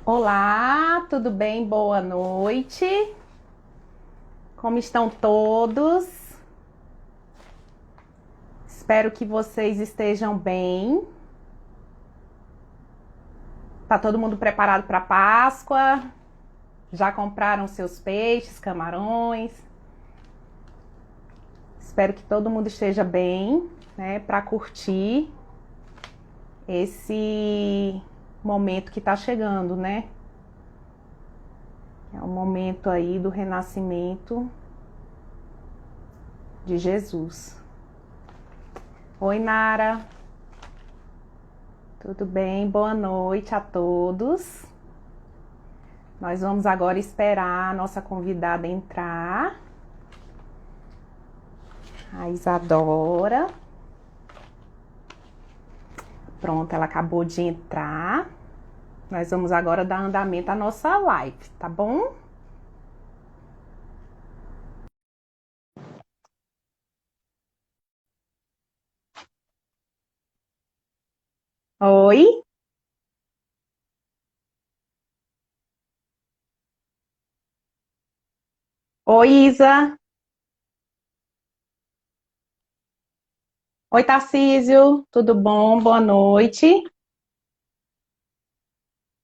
Olá, tudo bem? Boa noite. Como estão todos? Espero que vocês estejam bem. Tá todo mundo preparado para Páscoa? Já compraram seus peixes, camarões? Espero que todo mundo esteja bem, né, para curtir esse momento que está chegando, né? É o momento aí do renascimento de Jesus. Oi, Nara. Tudo bem? Boa noite a todos. Nós vamos agora esperar a nossa convidada entrar, a Isadora. Pronto, ela acabou de entrar. Nós vamos agora dar andamento à nossa live, tá bom? Oi? Oi, Isa. Oi, Tarcísio. Tudo bom? Boa noite.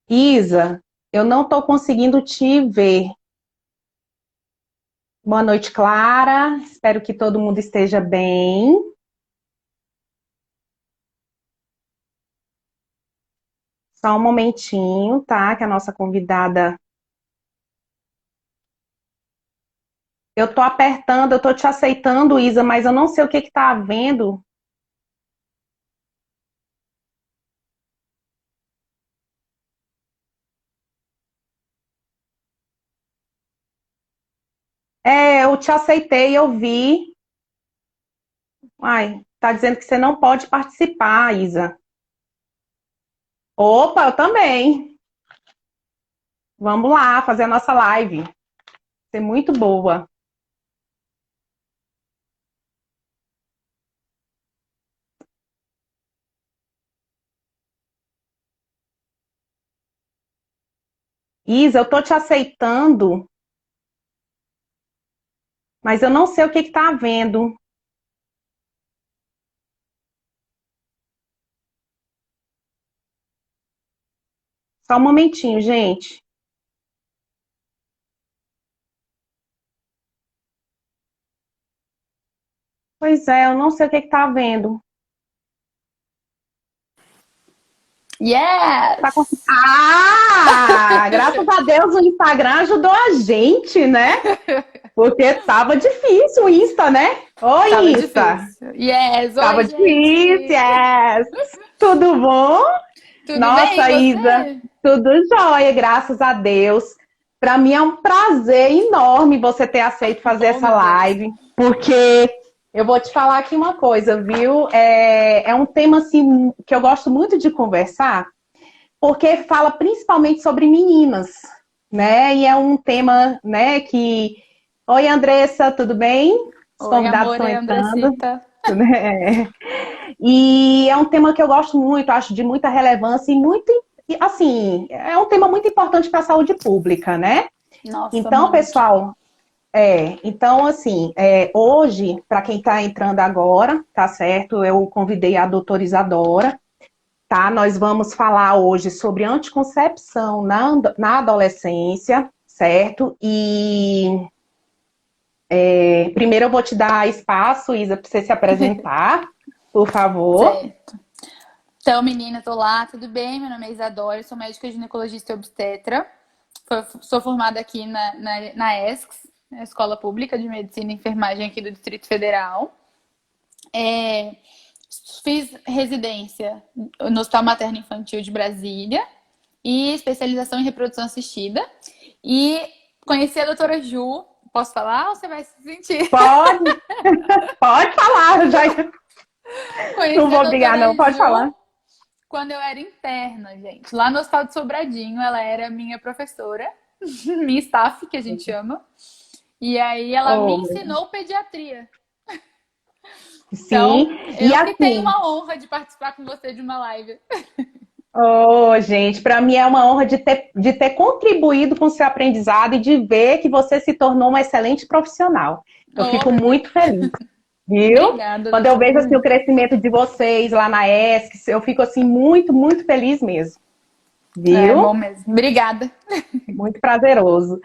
Isa, eu não estou conseguindo te ver. Boa noite, Clara. Espero que todo mundo esteja bem. Só um momentinho, tá? Que a nossa convidada. Eu tô apertando, eu tô te aceitando, Isa, mas eu não sei o que que tá havendo. É, eu te aceitei, eu vi. Ai, tá dizendo que você não pode participar, Isa. Opa, eu também. Vamos lá, fazer a nossa live. Vai ser muito boa. Isa, eu tô te aceitando, mas eu não sei o que que tá havendo. Só um momentinho, gente. Pois é, eu não sei o que que tá havendo. Tá com... Yes! Ah, graças a Deus o Instagram ajudou a gente, né? Porque tava difícil o Insta, né? Oi, Tava Insta. difícil. Yes! Tava Oi, difícil, gente! yes. Tudo bom? Tudo bem, e Nossa, Isa, você? tudo jóia, graças a Deus. Para mim é um prazer enorme você ter aceito fazer Oh, essa meu Deus. live, porque eu vou te falar aqui uma coisa, viu? É um tema assim que eu gosto muito de conversar, porque fala principalmente sobre meninas, né? E é um tema, né, que... Oi, Andressa, tudo bem? Os Oi, convidados amor, estão é entrando, Andressita. né? E é um tema que eu gosto muito, acho de muita relevância e muito, assim, é um tema muito importante para a saúde pública, né? Nossa, Então, muito. pessoal, então, assim, hoje, para quem está entrando agora, tá certo? Eu convidei a doutora Isadora, tá? Nós vamos falar hoje sobre anticoncepção na adolescência, certo? E primeiro eu vou te dar espaço, Isa, para você se apresentar, por favor. Certo. Então, menina, tô lá, tudo bem? Meu nome é Isadora, eu sou médica ginecologista e obstetra. Sou formada aqui na ESCS, na Escola Pública de Medicina e Enfermagem aqui do Distrito Federal. É, Fiz residência no Hospital Materno Infantil de Brasília e especialização em reprodução assistida. E conheci a doutora Ju. Posso falar ou você vai se sentir? Pode, pode falar, já não Conheci a vou brigar, doutora não, pode Ju falar. quando eu era interna, gente. Lá no Hospital de Sobradinho, ela era minha professora, minha staff, que a gente chama. E aí ela me Oh, ensinou pediatria. sim, Então, e eu que tenho assim, uma honra de participar com você de uma live. Oh, gente, para mim é uma honra de ter contribuído com o seu aprendizado e de ver que você se tornou uma excelente profissional. Eu fico Oh, muito feliz, viu? obrigada, Quando eu vejo doutora. assim, o crescimento de vocês lá na ESC, eu fico assim muito, muito feliz mesmo, É bom viu? mesmo. Obrigada. Muito prazeroso.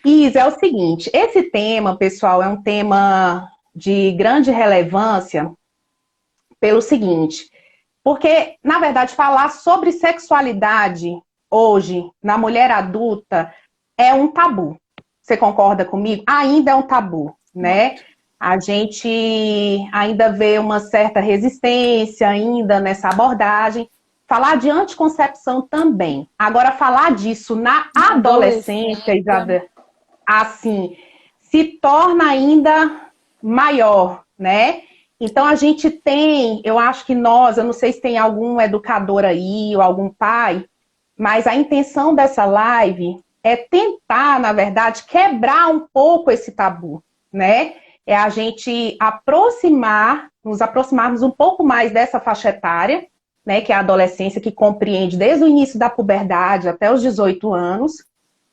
Isa, é o seguinte, esse tema, pessoal, é um tema de grande relevância pelo seguinte, porque, na verdade, falar sobre sexualidade hoje, na mulher adulta, é um tabu. Você concorda comigo? Ainda é um tabu, né? Muito. A gente ainda vê uma certa resistência ainda nessa abordagem. Falar de anticoncepção também. Agora, falar disso na Na adolescência, adolescência. Isabel, assim, se torna ainda maior, né? Então a gente tem, eu acho que nós, eu não sei se tem algum educador aí ou algum pai, mas a intenção dessa live é tentar, na verdade, quebrar um pouco esse tabu, né? É a gente nos aproximarmos um pouco mais dessa faixa etária, né, que é a adolescência, que compreende desde o início da puberdade até os 18 anos,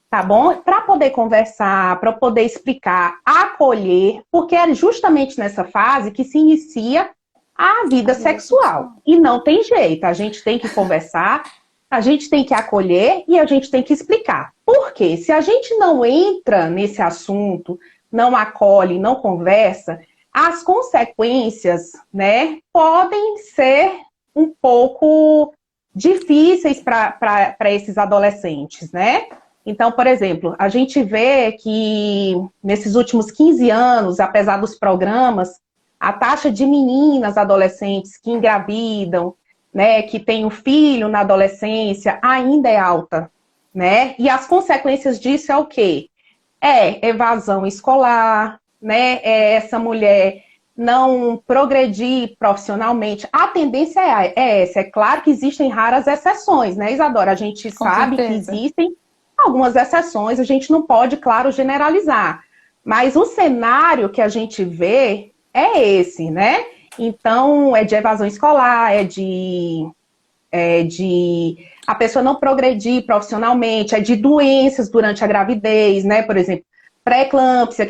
tá bom? Para poder conversar, para poder explicar, acolher, porque é justamente nessa fase que se inicia a A vida vida sexual. sexual. E não tem jeito, a gente tem que conversar, a gente tem que acolher e a gente tem que explicar. Por quê? Se a gente não entra nesse assunto, não acolhe, não conversa, as consequências, né, podem ser um pouco difíceis para esses adolescentes, né? Então, por exemplo, a gente vê que nesses últimos 15 anos, apesar dos programas, a taxa de meninas adolescentes que engravidam, né, que têm um filho na adolescência, ainda é alta, né? E as consequências disso é o quê? É evasão escolar, né? É essa mulher não progredir profissionalmente. A tendência é essa. É claro que existem raras exceções, né, Isadora? A gente Com sabe que certeza. existem algumas exceções, a gente não pode, claro, generalizar. Mas o cenário que a gente vê é esse, né? Então, é de evasão escolar, é de a pessoa não progredir profissionalmente, é de doenças durante a gravidez, né? Por exemplo, pré-eclâmpsia,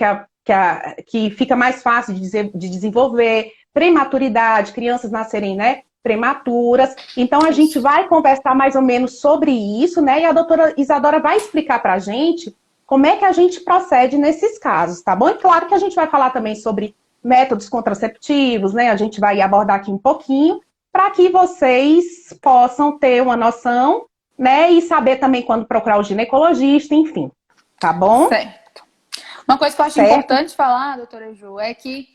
que fica mais fácil de desenvolver, prematuridade, crianças nascerem, né? Prematuras. Então, a gente Isso. vai conversar mais ou menos sobre isso, né? E a doutora Isadora vai explicar para a gente como é que a gente procede nesses casos, tá bom? E claro que a gente vai falar também sobre métodos contraceptivos, né? A gente vai abordar aqui um pouquinho, para que vocês possam ter uma noção, né? E saber também quando procurar o ginecologista, enfim. Tá bom? Certo. Uma coisa que eu acho Certo? importante falar, doutora Ju, é que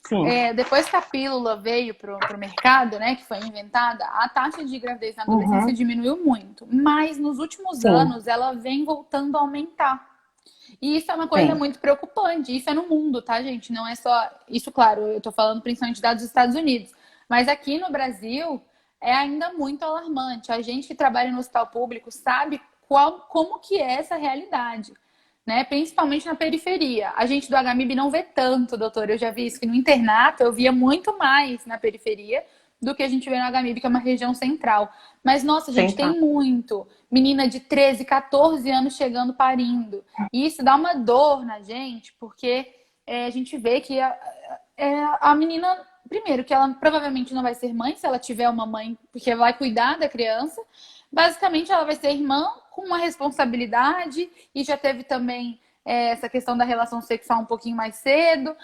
Sim. depois que a pílula veio pro mercado, né, que foi inventada, a taxa de gravidez na adolescência Uhum. diminuiu muito. Mas nos últimos Sim. anos ela vem voltando a aumentar. E isso é uma coisa Sim. muito preocupante. Isso é no mundo, tá, gente? Não é só. Isso, claro, eu tô falando principalmente dos Estados Unidos. Mas aqui no Brasil é ainda muito alarmante. A gente que trabalha no hospital público sabe como que é essa realidade, né? Principalmente na periferia. A gente do HMIB não vê tanto, doutor. Eu já vi isso que no internato eu via muito mais na periferia do que a gente vê no HMIB, que é uma região central. Mas, nossa, a gente Central. tem muito. Menina de 13, 14 anos chegando parindo. E isso dá uma dor na gente, porque a gente vê que a menina, primeiro, que ela provavelmente não vai ser mãe, se ela tiver uma mãe, porque vai cuidar da criança. Basicamente, ela vai ser irmã com uma responsabilidade e já teve também essa questão da relação sexual um pouquinho mais cedo.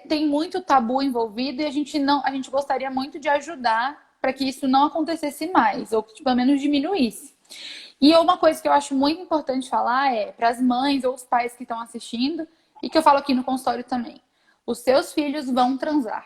Tem muito tabu envolvido e a gente gostaria muito de ajudar para que isso não acontecesse mais, ou que pelo menos diminuísse. E uma coisa que eu acho muito importante falar é para as mães ou os pais que estão assistindo, e que eu falo aqui no consultório também: os seus filhos vão transar.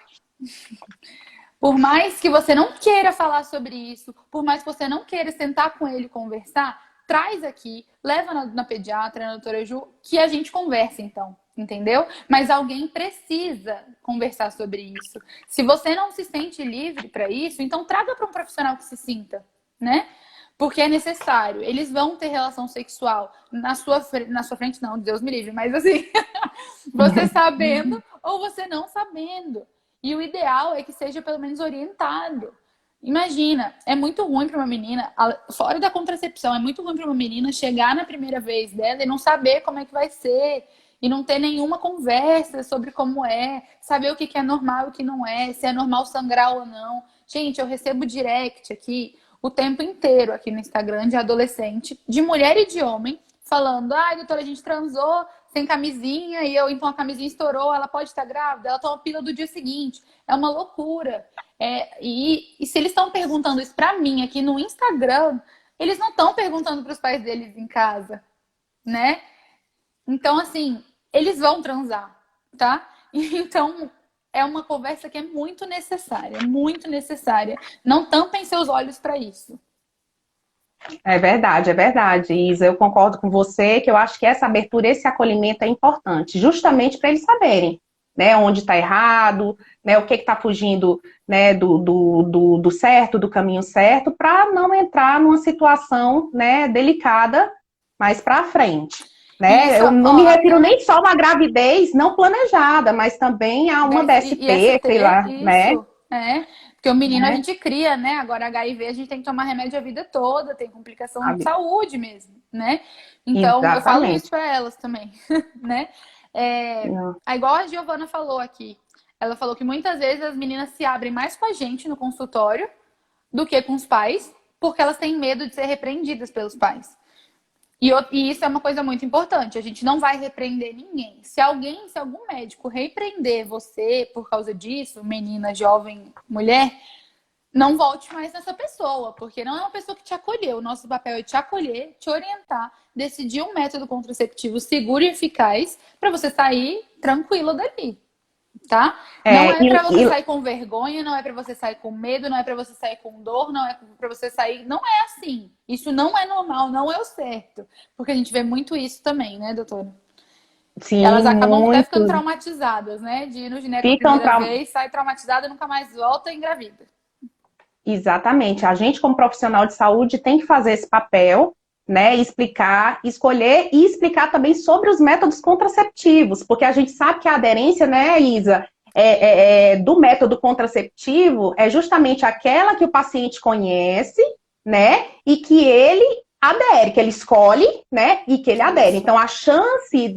Por mais que você não queira falar sobre isso, por mais que você não queira sentar com ele e conversar, traz aqui, leva na pediatra, na doutora Ju, que a gente converse então, entendeu? Mas alguém precisa conversar sobre isso. Se você não se sente livre para isso, então traga para um profissional que se sinta, né? Porque é necessário. Eles vão ter relação sexual na sua frente, não, Deus me livre, mas assim, você sabendo ou você não sabendo. E o ideal é que seja pelo menos orientado. Imagina, é muito ruim para uma menina, fora da contracepção, é muito ruim para uma menina chegar na primeira vez dela e não saber como é que vai ser, e não ter nenhuma conversa sobre como é, saber o que é normal e o que não é, se é normal sangrar ou não. Gente, eu recebo direct aqui o tempo inteiro aqui no Instagram de adolescente, de mulher e de homem, falando: ai, doutora, a gente transou sem camisinha e então a camisinha estourou, ela pode estar grávida, ela toma pílula do dia seguinte. É uma loucura. E se eles estão perguntando isso pra mim aqui no Instagram, eles não estão perguntando para os pais deles em casa, né? Então, assim, eles vão transar, tá? Então, é uma conversa que é muito necessária, muito necessária. Não tampem seus olhos para isso. É verdade, Isa. Eu concordo com você que eu acho que essa abertura, esse acolhimento é importante, justamente para eles saberem, né, onde está errado, né, o que está fugindo, né, do certo, do caminho certo, para não entrar numa situação, né, delicada mais para frente. Né? Isso, Eu não ó, me refiro até nem só a uma gravidez não planejada, mas também a uma DST, sei IST, lá, né? isso, é. Porque o menino a Né? gente cria, né? Agora HIV a gente tem que tomar remédio a vida toda, tem complicação de Sabe? saúde mesmo, né? Então eu falo isso Exatamente. para elas também, né? É, igual a Giovana falou aqui. Ela falou que muitas vezes as meninas se abrem mais com a gente no consultório do que com os pais, porque elas têm medo de ser repreendidas pelos pais. E isso é uma coisa muito importante. A gente não vai repreender ninguém. Se algum médico repreender você por causa disso, menina, jovem, mulher, não volte mais nessa pessoa, porque não é uma pessoa que te acolheu. O nosso papel é te acolher, te orientar, decidir um método contraceptivo seguro e eficaz para você sair tranquila dali. Tá? Não É, é pra você sair com vergonha, não é pra você sair com medo, não é pra você sair com dor, não é pra você sair. Não é assim. Isso não é normal, não é o certo. Porque a gente vê muito isso também, né, doutora? sim, Elas acabam até ficando muito. traumatizadas, né? De ir no gineco a Ficam primeira trau- vez, sai traumatizada, nunca mais volta e engravida. Exatamente. A gente, como profissional de saúde, tem que fazer esse papel, né? Explicar, escolher e explicar também sobre os métodos contraceptivos, porque a gente sabe que a aderência, né, Isa, do método contraceptivo é justamente aquela que o paciente conhece, né? E que ele adere, que ele escolhe, né? E que ele adere. Isso. Então, a chance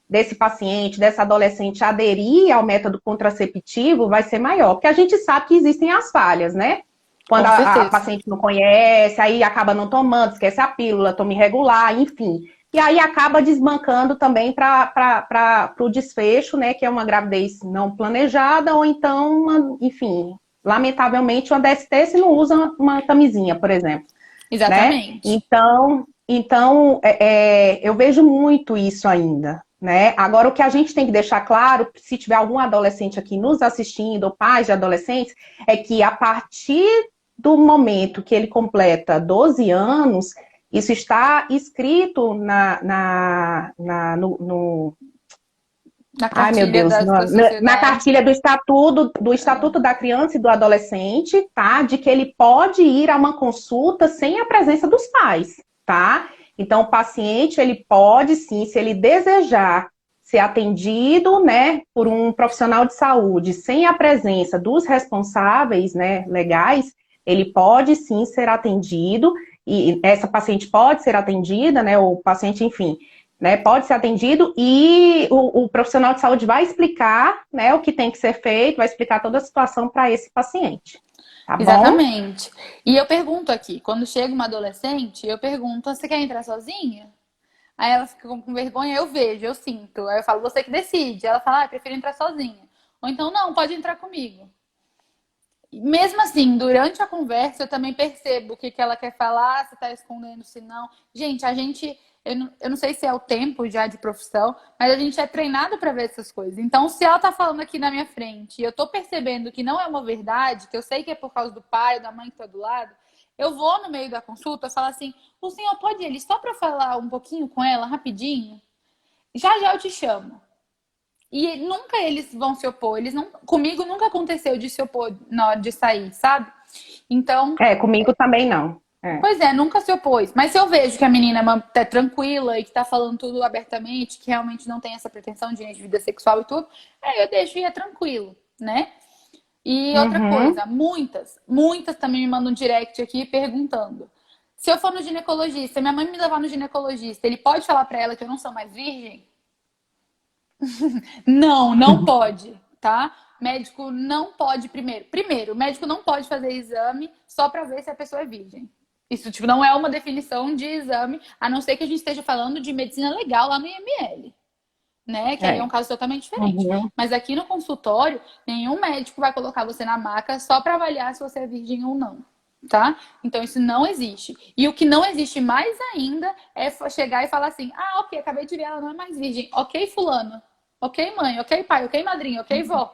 desse paciente, dessa adolescente aderir ao método contraceptivo vai ser maior, porque a gente sabe que existem as falhas, né? Quando Com a certeza. paciente não conhece, aí acaba não tomando, esquece a pílula, toma irregular, enfim. E aí acaba desbancando também para o desfecho, né? Que é uma gravidez não planejada, ou então, enfim, lamentavelmente, uma DST se não usa uma camisinha, por exemplo. Né? Exatamente. Eu vejo muito isso ainda. Né? Agora, o que a gente tem que deixar claro, se tiver algum adolescente aqui nos assistindo, ou pais de adolescentes, é que a partir do momento que ele completa 12 anos, isso está escrito Na ai, meu cartilha Deus, da na sociedade. cartilha do Estatuto da Criança e do Adolescente, tá? De que ele pode ir a uma consulta sem a presença dos pais, tá? Então, o paciente, ele pode sim, se ele desejar ser atendido, né, por um profissional de saúde, sem a presença dos responsáveis, né, legais, ele pode sim ser atendido, e essa paciente pode ser atendida, né, o paciente, enfim, né, pode ser atendido e o profissional de saúde vai explicar, né, o que tem que ser feito, vai explicar toda a situação para esse paciente, tá bom? Exatamente. E eu pergunto aqui, quando chega uma adolescente, eu pergunto: você quer entrar sozinha? Aí ela fica com vergonha, eu vejo, eu sinto. Aí eu falo: você que decide. Ela fala: eu prefiro entrar sozinha. Ou então, não, pode entrar comigo. Mesmo assim, durante a conversa, eu também percebo o que ela quer falar, se tá escondendo, se não. Gente, eu não sei se é o tempo já de profissão, mas a gente é treinado para ver essas coisas. Então, se ela tá falando aqui na minha frente e eu tô percebendo que não é uma verdade, que eu sei que é por causa do pai, da mãe que tá do lado, eu vou no meio da consulta falar assim: o senhor pode ir ali só para falar um pouquinho com ela, rapidinho? Já já eu te chamo. E nunca eles vão se opor. Eles não, comigo nunca aconteceu de se opor na hora de sair, sabe? Então, Comigo também não. pois é, nunca se opôs. Mas se eu vejo que a menina é tranquila e que tá falando tudo abertamente, que realmente não tem essa pretensão de vida sexual e tudo, aí eu deixo e é tranquilo, né? E outra Uhum. coisa, muitas também me mandam um direct aqui perguntando. Se eu for no ginecologista, minha mãe me levar no ginecologista, ele pode falar pra ela que eu não sou mais virgem? Não, não pode, tá? Médico não pode, primeiro, o médico não pode fazer exame só pra ver se a pessoa é virgem. Isso, tipo, não é uma definição de exame, a não ser que a gente esteja falando de medicina legal lá no IML, né? Que aí é um É. caso totalmente diferente. Uhum. Mas aqui no consultório, nenhum médico vai colocar você na maca só para avaliar se você é virgem ou não, tá? Então isso não existe. E o que não existe mais ainda é chegar e falar assim: ah, ok, acabei de ver, ela não é mais virgem. Ok, fulano. Ok, mãe. Ok, pai. Ok, madrinha. Ok, vó.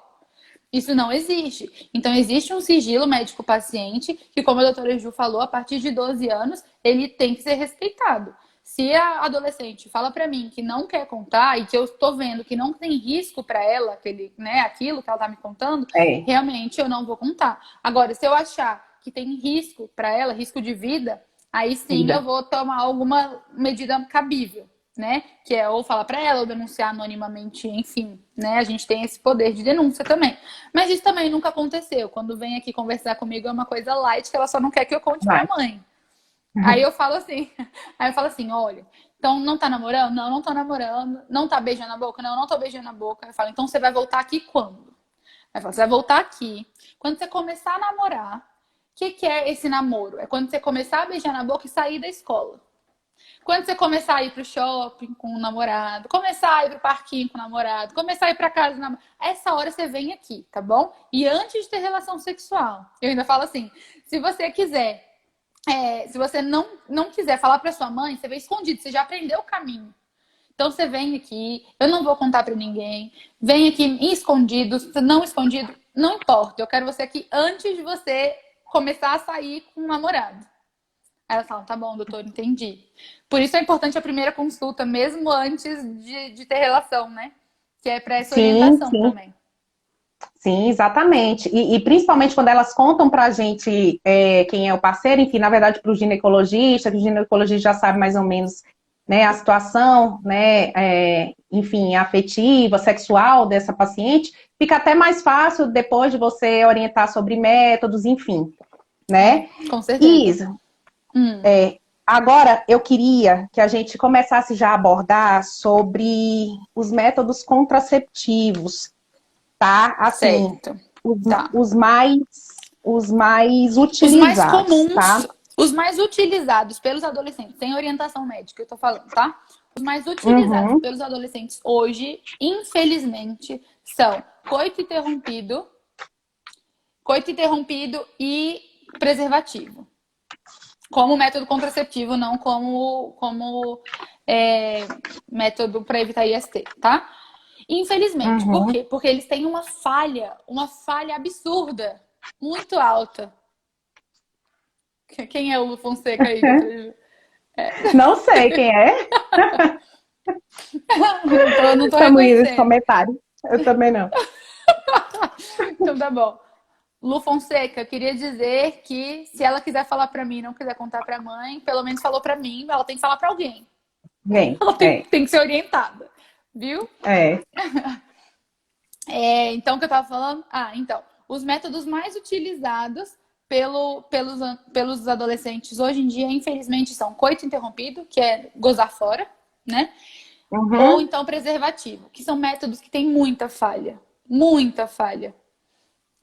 Isso não existe. Então, existe um sigilo médico-paciente que, como a doutora Ju falou, a partir de 12 anos, ele tem que ser respeitado. Se a adolescente fala para mim que não quer contar e que eu estou vendo que não tem risco para ela, aquilo que ela está me contando, É. realmente eu não vou contar. Agora, se eu achar que tem risco para ela, risco de vida, aí sim eu Vida. vou tomar alguma medida cabível, né? Que é ou falar para ela ou denunciar anonimamente, enfim, né? A gente tem esse poder de denúncia também. Mas isso também nunca aconteceu. Quando vem aqui conversar comigo é uma coisa light que ela só não quer que eu conte para Vai. a mãe. Aí eu falo assim, olha, então não tá namorando? Não, não tô namorando. Não tá beijando a boca? Não, não tô beijando a boca. Aí eu falo, então você vai voltar aqui quando? Aí eu falo, você vai voltar aqui quando você começar a namorar. O que é esse namoro? É quando você começar a beijar na boca e sair da escola. Quando você começar a ir pro shopping com o namorado, começar a ir pro parquinho com o namorado, começar a ir pra casa do namorado, essa hora você vem aqui, tá bom? E antes de ter relação sexual, eu ainda falo assim, se você quiser, se você não quiser falar pra sua mãe, você vem escondido, você já aprendeu o caminho. Então você vem aqui, eu não vou contar pra ninguém, vem aqui escondido, não escondido, não importa, eu quero você aqui antes de você começar a sair com o namorado. Aí ela fala, tá bom, doutor, entendi. Por isso é importante a primeira consulta, mesmo antes de ter relação, né? Que é para essa Sim, orientação sim. também. Sim, exatamente. E principalmente quando elas contam pra gente quem é o parceiro, enfim, na verdade, para o ginecologista, que o ginecologista já sabe mais ou menos, né, a situação, né, enfim, afetiva, sexual dessa paciente, fica até mais fácil depois de você orientar sobre métodos, enfim, É, né? com certeza. Isa, Hum, agora eu queria que a gente começasse já a abordar sobre os métodos contraceptivos, tá? Assim, certo. os, Tá. os mais os mais Os mais utilizados, tá? comuns, os mais utilizados pelos adolescentes, sem orientação médica, eu tô falando, tá? Os mais utilizados Uhum, pelos adolescentes hoje, infelizmente, são coito interrompido e preservativo. Como método contraceptivo, não como método para evitar IST, tá? Infelizmente. Por uhum. quê? Porque eles têm uma falha absurda, muito alta. Quem é o Lu Fonseca aí, doutora Ju? Não sei quem é. Eu não tô Estamos indo nesse reconhecendo. comentário. Eu também não. Então tá bom. Lu Fonseca, eu queria dizer que se ela quiser falar pra mim, não quiser contar pra mãe, pelo menos falou pra mim, ela tem que falar pra alguém. Vem, Ela tem que ser orientada, viu? é. Então, o que eu tava falando? Então, os métodos mais utilizados pelos adolescentes hoje em dia, infelizmente, são coito interrompido, que é gozar fora, né? Ou Uhum, então preservativo, que são métodos que têm muita falha,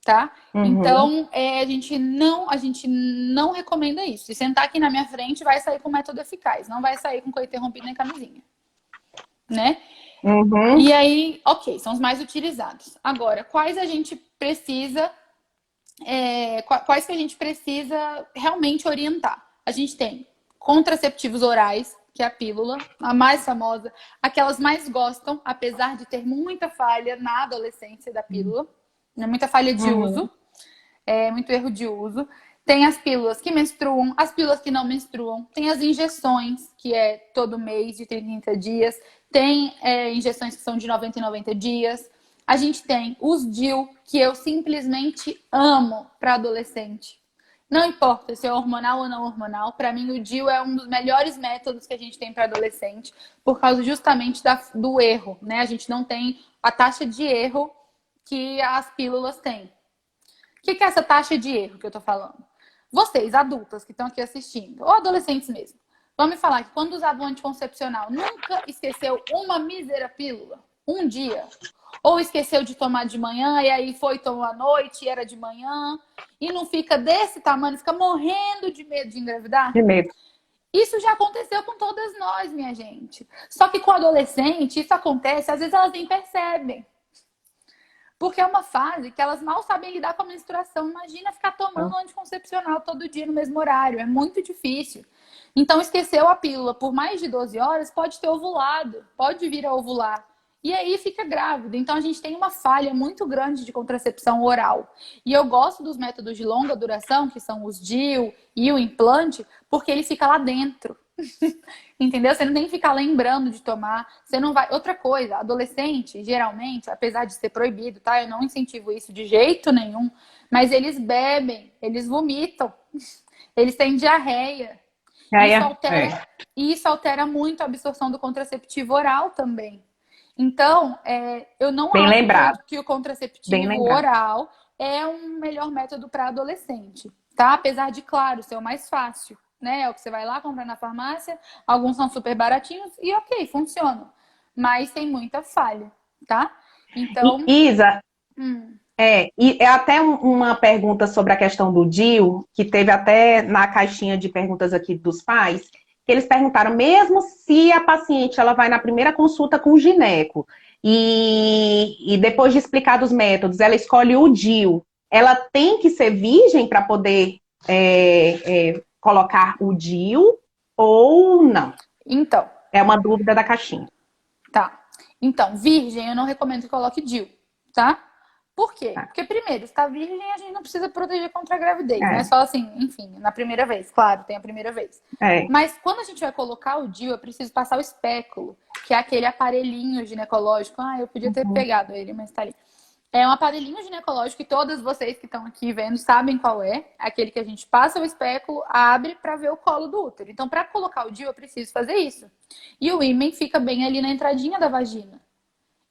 tá? uhum. Então, a gente não recomenda isso. Se sentar aqui na minha frente, vai sair com método eficaz, não vai sair com coito interrompido nem camisinha, né? Uhum. E aí, ok, são os mais utilizados. Agora, quais a gente precisa, quais que a gente precisa realmente orientar? A gente tem contraceptivos orais, que é a pílula, a mais famosa, aquelas mais gostam, apesar de ter muita falha na adolescência da pílula, né, muita falha de Uhum. uso, muito erro de uso. Tem as pílulas que menstruam, as pílulas que não menstruam, tem as injeções, que é todo mês, de 30 em 30 dias, tem injeções que são de 90 em 90 dias. A gente tem os DIU, que eu simplesmente amo para adolescente. Não importa se é hormonal ou não hormonal, para mim o DIU é um dos melhores métodos que a gente tem para adolescente, por causa justamente do erro, né? A gente não tem a taxa de erro que as pílulas têm. que que é essa taxa de erro que eu tô falando? Vocês, adultas que estão aqui assistindo, ou adolescentes mesmo, vão me falar que quando usava o anticoncepcional, nunca esqueceu uma mísera pílula? Um dia? Ou esqueceu de tomar de manhã e aí foi tomar à noite e era de manhã? E não fica desse tamanho, fica morrendo de medo de engravidar? De medo. Isso já aconteceu com todas nós, minha gente. Só que com adolescente, isso acontece, às vezes elas nem percebem. Porque é uma fase que elas mal sabem lidar com a menstruação. Imagina ficar tomando anticoncepcional todo dia no mesmo horário. É muito difícil. Então, esqueceu a pílula por mais de 12 horas, pode ter ovulado, pode vir a ovular. E aí fica grávida. Então, a gente tem uma falha muito grande de contracepção oral. E eu gosto dos métodos de longa duração, que são os DIU e o implante, porque ele fica lá dentro. Entendeu? Você não tem que ficar lembrando de tomar. Você não vai. Outra coisa, adolescente, geralmente, apesar de ser proibido, tá? Eu não incentivo isso de jeito nenhum, mas eles bebem, eles vomitam, eles têm diarreia. Isso altera muito a absorção do contraceptivo oral também. Então, eu não Bem acho lembrado. que o Bem contraceptivo lembrado. oral é um melhor método para adolescente, tá? Apesar de, claro, ser o mais fácil, né? É o que você vai lá comprar na farmácia, alguns são super baratinhos e ok, funcionam. Mas tem muita falha, tá? Então, Isa, e é até uma pergunta sobre a questão do DIU, que teve até na caixinha de perguntas aqui dos pais, que eles perguntaram, mesmo se a paciente ela vai na primeira consulta com o gineco, e depois de explicar dos métodos, ela escolhe o DIU, ela tem que ser virgem para poder colocar o DIU ou não? então, É uma dúvida da caixinha. tá. Então, virgem, eu não recomendo que coloque DIU, tá? Por quê? Tá. Porque, primeiro, se tá virgem, a gente não precisa proteger contra a gravidez, É. né? Só assim, enfim, na primeira vez, claro, tem a primeira vez. É. Mas quando a gente vai colocar o DIU, eu preciso passar o espéculo, que é aquele aparelhinho ginecológico. Ah, eu podia ter pegado ele, mas tá ali. É um aparelhinho ginecológico que todas vocês que estão aqui vendo sabem qual é. Aquele que a gente passa o espéculo, abre para ver o colo do útero. Então, para colocar o DIU, eu preciso fazer isso. E o ímã fica bem ali na entradinha da vagina.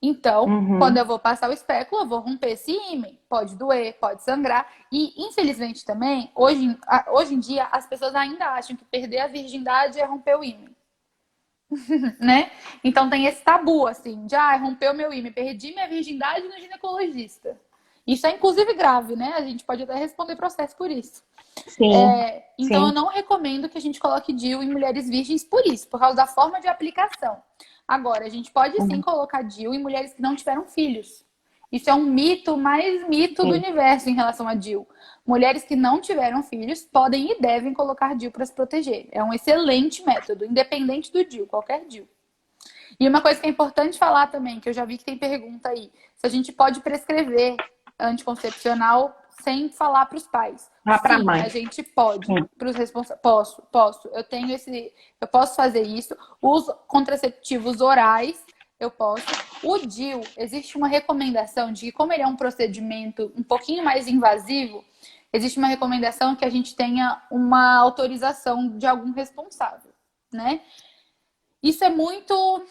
Então, quando eu vou passar o espéculo, eu vou romper esse ímã. Pode doer, pode sangrar. E, infelizmente, também, hoje em dia, as pessoas ainda acham que perder a virgindade é romper o ímã. Né? Então tem esse tabu, assim, de rompeu meu ímã, perdi minha virgindade no ginecologista. Isso é inclusive grave, né? A gente pode até responder processo por isso. Sim, então sim. eu não recomendo que a gente coloque DIU em mulheres virgens por isso, por causa da forma de aplicação. Agora, a gente pode sim colocar DIU em mulheres que não tiveram filhos. Isso é um mito, mais mito do universo em relação a DIU. Mulheres que não tiveram filhos podem e devem colocar DIU para se proteger. É um excelente método, independente do DIU, qualquer DIU. E uma coisa que é importante falar também, que eu já vi que tem pergunta aí, se a gente pode prescrever anticoncepcional sem falar para os pais. Para a Sim, mãe. a gente pode. Para os responsáveis. Posso. Eu posso fazer isso. Os contraceptivos orais, eu posso. O DIU, existe uma recomendação de que, como ele é um procedimento um pouquinho mais invasivo, existe uma recomendação que a gente tenha uma autorização de algum responsável, né? Isso é muito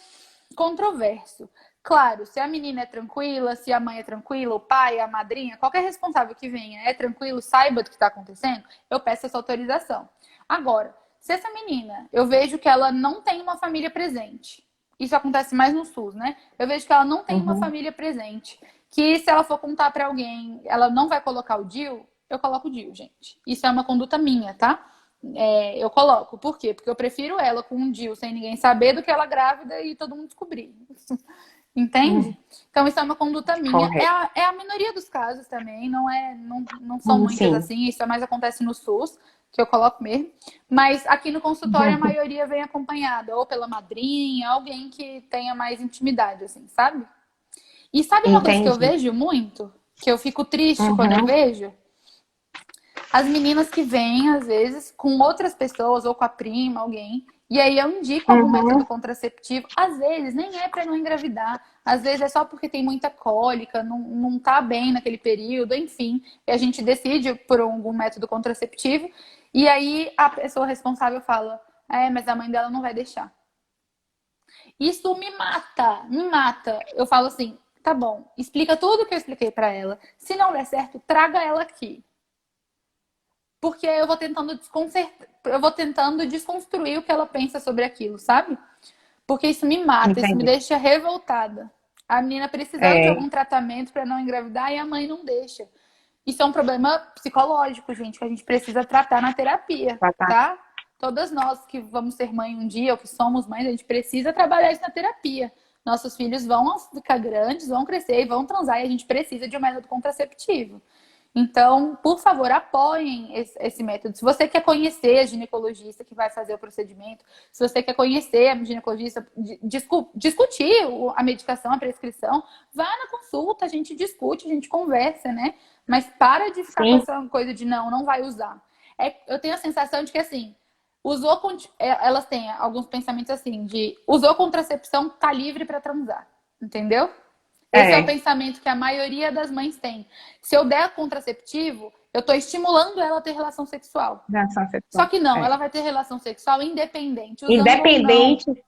controverso. Claro, se a menina é tranquila, se a mãe é tranquila, o pai, a madrinha, qualquer responsável que venha é tranquilo, saiba do que está acontecendo, eu peço essa autorização. Agora, se essa menina, eu vejo que ela não tem uma família presente, isso acontece mais no SUS, né? Eu vejo que ela não tem uma família presente, que se ela for contar para alguém, ela não vai colocar o DIU, eu coloco o DIU, gente. Isso é uma conduta minha, tá? Eu coloco. Por quê? Porque eu prefiro ela com um DIU sem ninguém saber do que ela grávida e todo mundo descobrir. Entende? Então, isso é uma conduta minha. É a minoria dos casos também, não são muitas assim, isso mais acontece no SUS, que eu coloco mesmo. Mas aqui no consultório a maioria vem acompanhada, ou pela madrinha, alguém que tenha mais intimidade, assim, sabe? E sabe uma coisa que eu vejo muito? Que eu fico triste quando eu vejo? As meninas que vêm, às vezes, com outras pessoas, ou com a prima, alguém, e aí eu indico algum método contraceptivo. Às vezes, nem é para não engravidar. Às vezes é só porque tem muita cólica, não tá bem naquele período, enfim. E a gente decide por algum método contraceptivo. E aí a pessoa responsável fala, mas a mãe dela não vai deixar. Isso me mata, me mata. Eu falo assim, tá bom. Explica tudo que eu expliquei pra ela. Se não der certo, traga ela aqui. Porque eu vou tentando desconstruir o que ela pensa sobre aquilo, sabe? Porque isso me mata, isso me Entendi. deixa revoltada. A menina precisava de É, algum tratamento para não engravidar e a mãe não deixa. Isso é um problema psicológico, gente, que a gente precisa tratar na terapia, tá. tá? Todas nós que vamos ser mãe um dia ou que somos mães, a gente precisa trabalhar isso na terapia. Nossos filhos vão ficar grandes, vão crescer e vão transar e a gente precisa de um método contraceptivo. Então, por favor, apoiem esse método. Se você quer conhecer a ginecologista que vai fazer o procedimento, se você quer conhecer a ginecologista, discutir a medicação, a prescrição, vá na consulta, a gente discute, a gente conversa, né? Mas para de ficar com Sim, essa coisa de não vai usar. Eu tenho a sensação de que, assim, elas têm alguns pensamentos assim, de usou contracepção, tá livre para transar, entendeu? Esse é o é, pensamento que a maioria das mães tem. Se eu der contraceptivo, eu estou estimulando ela a ter relação sexual. reação Só sexual. que não, É. ela vai ter relação sexual independente, usando ou não. Independente,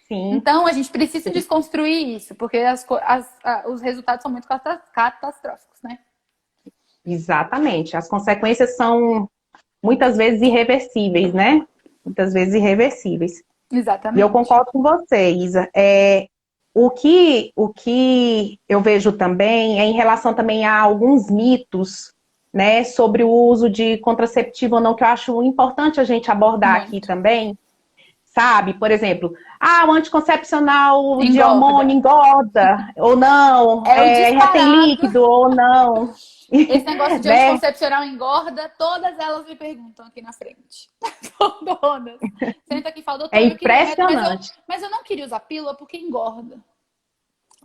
sim, Então, a gente precisa sim, desconstruir isso, porque os resultados são muito catastróficos, né? exatamente. As consequências são muitas vezes irreversíveis, né? Muitas vezes irreversíveis. E eu Exatamente. concordo com você, Isa. O que eu vejo também é em relação também a alguns mitos, né, sobre o uso de contraceptivo ou não, que eu acho importante a gente abordar aqui Muito. também, sabe? Por exemplo, o anticoncepcional de hormônio Engorda. engorda ou não, É o retém disparado. líquido ou não, Esse negócio de né? anticoncepcional engorda, todas elas me perguntam aqui na frente. Todas. Senta aqui e fala, É doutor, eu queria método, impressionante. mas eu não queria usar pílula porque engorda.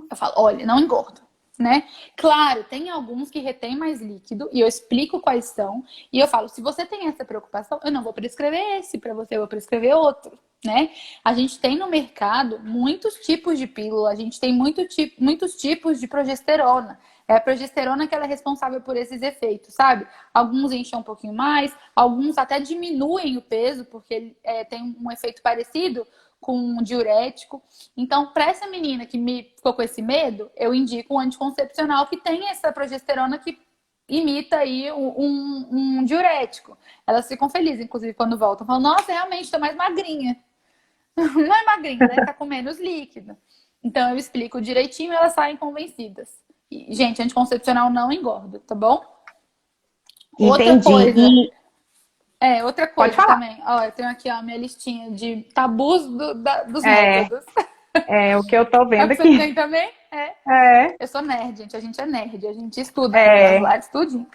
Eu falo, olha, não engorda, né? Claro, tem alguns que retêm mais líquido e eu explico quais são. E eu falo, se você tem essa preocupação, eu não vou prescrever esse para você, eu vou prescrever outro, né? A gente tem no mercado muitos tipos de pílula, a gente tem muitos tipos de progesterona. É a progesterona que ela é responsável por esses efeitos, sabe? Alguns enchem um pouquinho mais, alguns até diminuem o peso, porque tem um efeito parecido com um diurético. Então, para essa menina que me ficou com esse medo, eu indico um anticoncepcional que tem essa progesterona que imita aí um diurético. Elas ficam felizes, inclusive, quando voltam. Falam, nossa, realmente, tô mais magrinha. Não é magrinha, né? Tá com menos líquido. Então, eu explico direitinho e elas saem convencidas. E, gente, anticoncepcional não engorda, tá bom? Outra Entendi. coisa, E outra pode coisa falar. também. Ó, eu tenho aqui a minha listinha de tabus dos É, métodos. é o que eu tô É o vendo que você aqui. tem também? É. É, Eu sou nerd, gente. A gente é nerd. A gente estuda ainda nas é, lives, tudinho.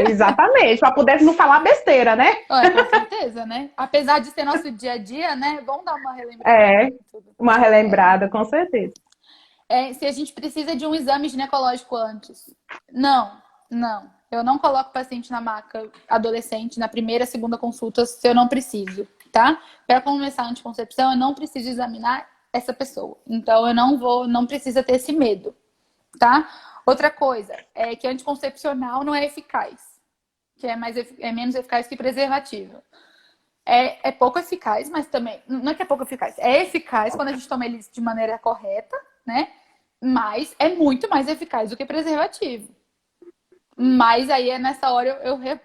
exatamente. Para poder não falar besteira, né? Com certeza, né? Apesar de ser nosso dia a dia, né? É bom dar uma relembrada É, também. Tudo. uma relembrada, com certeza. Se a gente precisa de um exame ginecológico antes. Não, não. Eu não coloco o paciente na maca adolescente na primeira, segunda consulta se eu não preciso, tá? Para começar a anticoncepção, eu não preciso examinar essa pessoa. Então, eu não precisa ter esse medo, tá? Outra coisa é que anticoncepcional não é eficaz, que é menos eficaz que preservativo. É pouco eficaz, mas também não é que é pouco eficaz. É eficaz quando a gente toma ele de maneira correta, né? Mas é muito mais eficaz do que preservativo. Mas aí nessa hora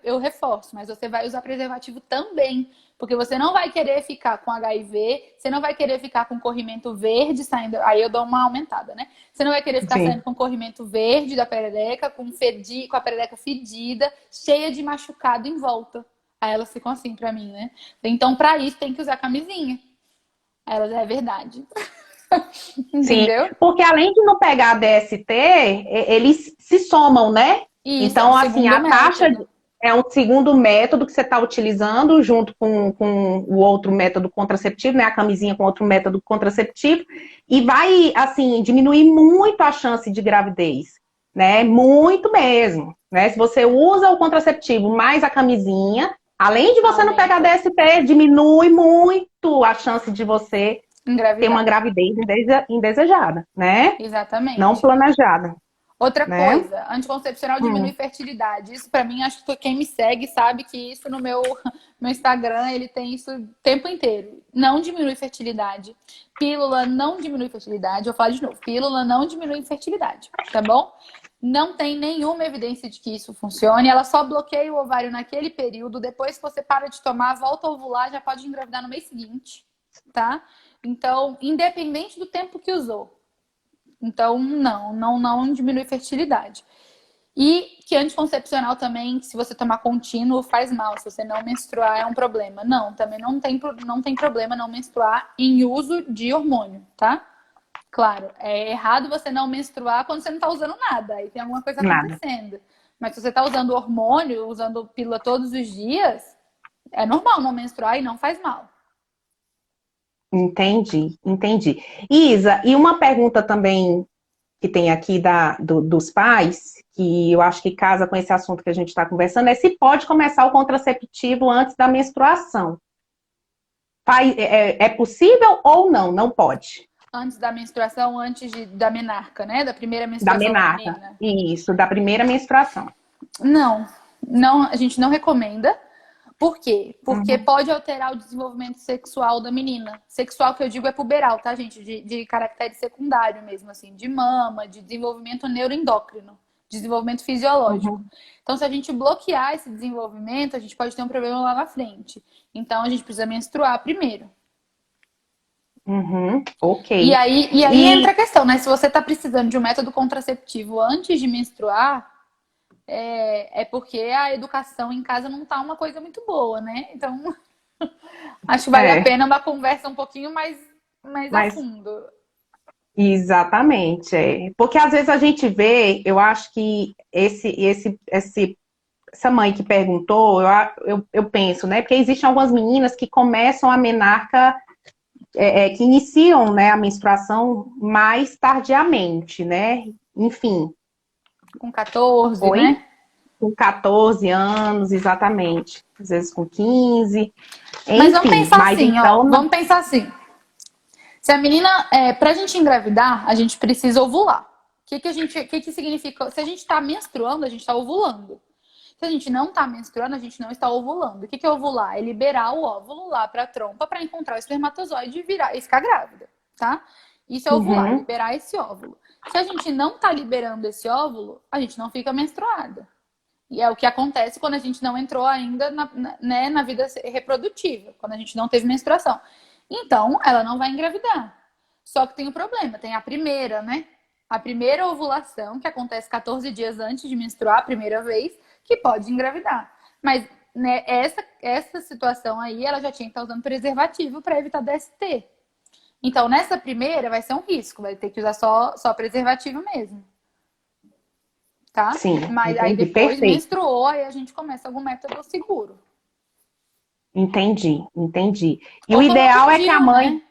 eu reforço. Mas você vai usar preservativo também. Porque você não vai querer ficar com HIV, você não vai querer ficar com corrimento verde saindo. Aí eu dou uma aumentada, né? Você não vai querer ficar Sim. saindo com corrimento verde da perereca, com a perereca fedida, cheia de machucado em volta. Aí elas ficam assim pra mim, né? Então, pra isso, tem que usar camisinha. Aí elas, é verdade. Sim, Entendeu? porque além de não pegar DST, eles se somam, né? Isso, é um Então, assim, segundo a taxa método. é um segundo método que você está utilizando junto com o outro método contraceptivo, né? A camisinha com outro método contraceptivo, e vai, assim, diminuir muito a chance de gravidez, né? Muito mesmo, né? Se você usa o contraceptivo mais a camisinha, além de você não pegar Aumenta. DST, diminui muito a chance de você ter uma Engravidar. gravidez indesejada, né? Não Exatamente. planejada. Outra né? coisa, anticoncepcional diminui fertilidade. Isso pra mim, acho que quem me segue sabe que isso no meu Instagram, ele tem isso o tempo inteiro. Não diminui fertilidade. Pílula não diminui fertilidade. Eu falo de novo, pílula não diminui fertilidade, tá bom? Não tem nenhuma evidência de que isso funcione. Ela só bloqueia o ovário naquele período. Depois que você para de tomar, volta a ovular, já pode engravidar no mês seguinte, tá? Então, independente do tempo que usou. Então, não diminui fertilidade. E que anticoncepcional também, se você tomar contínuo, faz mal. Se você não menstruar, é um problema. Não, também não tem problema não menstruar em uso de hormônio, tá? Claro, é errado você não menstruar quando você não tá usando nada. Aí tem alguma coisa Nada. acontecendo. Mas se você tá usando hormônio, usando pílula todos os dias, é normal não menstruar e não faz mal. Entendi, entendi. Isa, e uma pergunta também que tem aqui dos pais, que eu acho que casa com esse assunto que a gente está conversando, é se pode começar o contraceptivo antes da menstruação. É possível ou não? Não pode. Antes da menstruação, da menarca, né? Da primeira Da menstruação da menarca. menina. Isso, da primeira menstruação. Não, a gente não recomenda. Por quê? Porque Uhum. pode alterar o desenvolvimento sexual da menina. Sexual que eu digo é puberal, tá, gente? De caractere secundário mesmo, assim, de mama, de desenvolvimento neuroendócrino, desenvolvimento fisiológico. Uhum. Então, se a gente bloquear esse desenvolvimento, a gente pode ter um problema lá na frente. Então, a gente precisa menstruar primeiro. Uhum. Ok. E aí entra a questão, né? Se você tá precisando de um método contraceptivo antes de menstruar, é porque a educação em casa não tá uma coisa muito boa, né? Então, acho que vale a É, pena uma conversa um pouquinho mais a mas fundo. exatamente. Porque às vezes a gente vê, eu acho que essa mãe que perguntou, eu penso, né? Porque existem algumas meninas que começam a menarca, que iniciam, né, a menstruação mais tardiamente, né? Enfim. Com 14, Oi? né? Com 14 anos, exatamente. Às vezes com 15. Mas vamos Enfim, pensar mas assim, ó. então. Vamos pensar assim. Se a menina, pra gente engravidar, a gente precisa ovular. O que significa? Se a gente tá menstruando, a gente tá ovulando. Se a gente não tá menstruando, a gente não está ovulando. O que é ovular? É liberar o óvulo lá pra trompa para encontrar o espermatozoide e virar e ficar grávida, tá? Isso é ovular, Uhum, liberar esse óvulo. Se a gente não tá liberando esse óvulo, a gente não fica menstruada. E é o que acontece quando a gente não entrou ainda na vida reprodutiva, quando a gente não teve menstruação. Então, ela não vai engravidar. Só que tem um problema, tem a primeira, né? A primeira ovulação, que acontece 14 dias antes de menstruar a primeira vez, que pode engravidar. Mas né, essa situação aí, ela já tinha que estar usando preservativo para evitar DST. Então, nessa primeira, vai ser um risco, vai ter que usar só preservativo mesmo, tá? sim, Mas aí entendi. depois Perfeito. menstruou, aí a gente começa algum método seguro. Entendi, entendi. E o Ou coloca ideal um é que a DIU, mãe. né?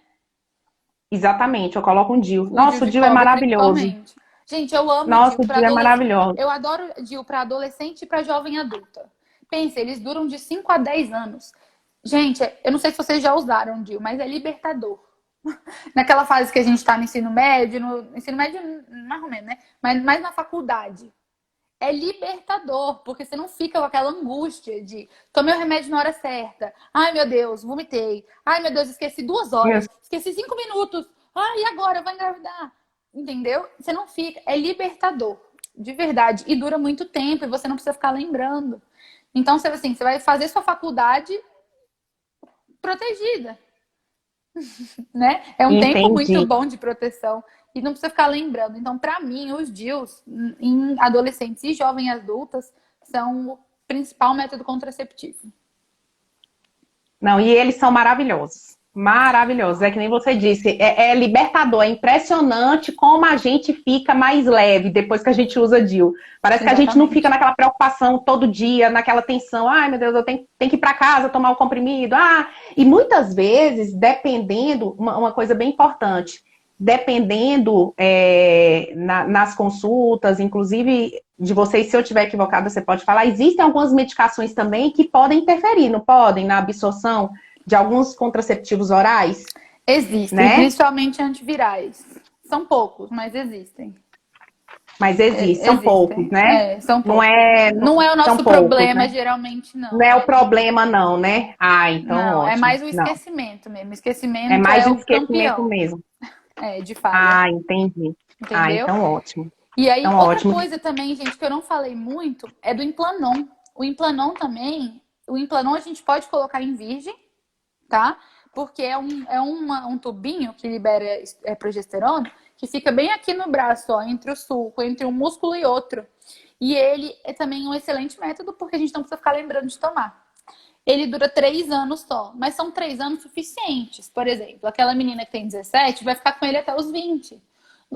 Exatamente, eu coloco um DIU. O DIU Nossa, o de DIU é cobre, maravilhoso. principalmente. Gente, eu amo Nossa, DIU o para DIU é adolescente. maravilhoso. Eu adoro DIU para adolescente e para jovem adulta. Pense, eles duram de 5 a 10 anos. Gente, eu não sei se vocês já usaram DIU, mas é libertador. Naquela fase que a gente está no ensino médio mais ou menos, né? Mas mais na faculdade. É libertador, porque você não fica com aquela angústia de tomei o remédio na hora certa. Ai, meu Deus, vomitei. Ai, meu Deus, esqueci 2 horas. Esqueci 5 minutos. Ai, e agora? Vai engravidar. Entendeu? Você não fica. É libertador. De verdade. E dura muito tempo e você não precisa ficar lembrando. Então, você vai fazer sua faculdade protegida, né? É um tempo muito Entendi. bom de proteção e não precisa ficar lembrando. Então, para mim, os DIUs em adolescentes e jovens adultas são o principal método contraceptivo. Não, e eles são maravilhosos. Maravilhosos. É que nem você disse, é libertador, é impressionante como a gente fica mais leve depois que a gente usa DIU. Parece que a gente não fica Exatamente. naquela preocupação todo dia, naquela tensão. Ai, meu Deus, eu tenho que ir para casa tomar o comprimido. E muitas vezes, dependendo, uma coisa bem importante, dependendo nas consultas, inclusive de vocês, se eu estiver equivocada, você pode falar, existem algumas medicações também que podem interferir, não podem, na absorção de alguns contraceptivos orais, Existem, né? principalmente antivirais. São poucos, mas existem. Mas existe, são poucos, Existem. né? São Não poucos. é, Não é o são nosso poucos, problema, né? geralmente, não. Não é o problema, não, né? Ah, então Não, é ótimo. mais o Não, esquecimento mesmo. é Esquecimento mais é de o esquecimento campeão, mesmo. de falha. Ah, entendi. Ah, Entendeu? então ótimo. E aí, Então outra ótimo. coisa também, gente, que eu não falei muito, é do Implanon. O Implanon também, o Implanon a gente pode colocar em virgem, tá? Porque um tubinho que libera progesterona, que fica bem aqui no braço, ó, entre o sulco, entre um músculo e outro. E ele é também um excelente método, porque a gente não precisa ficar lembrando de tomar. Ele dura 3 anos só, mas são 3 anos suficientes. Por exemplo, aquela menina que tem 17 vai ficar com ele até os 20.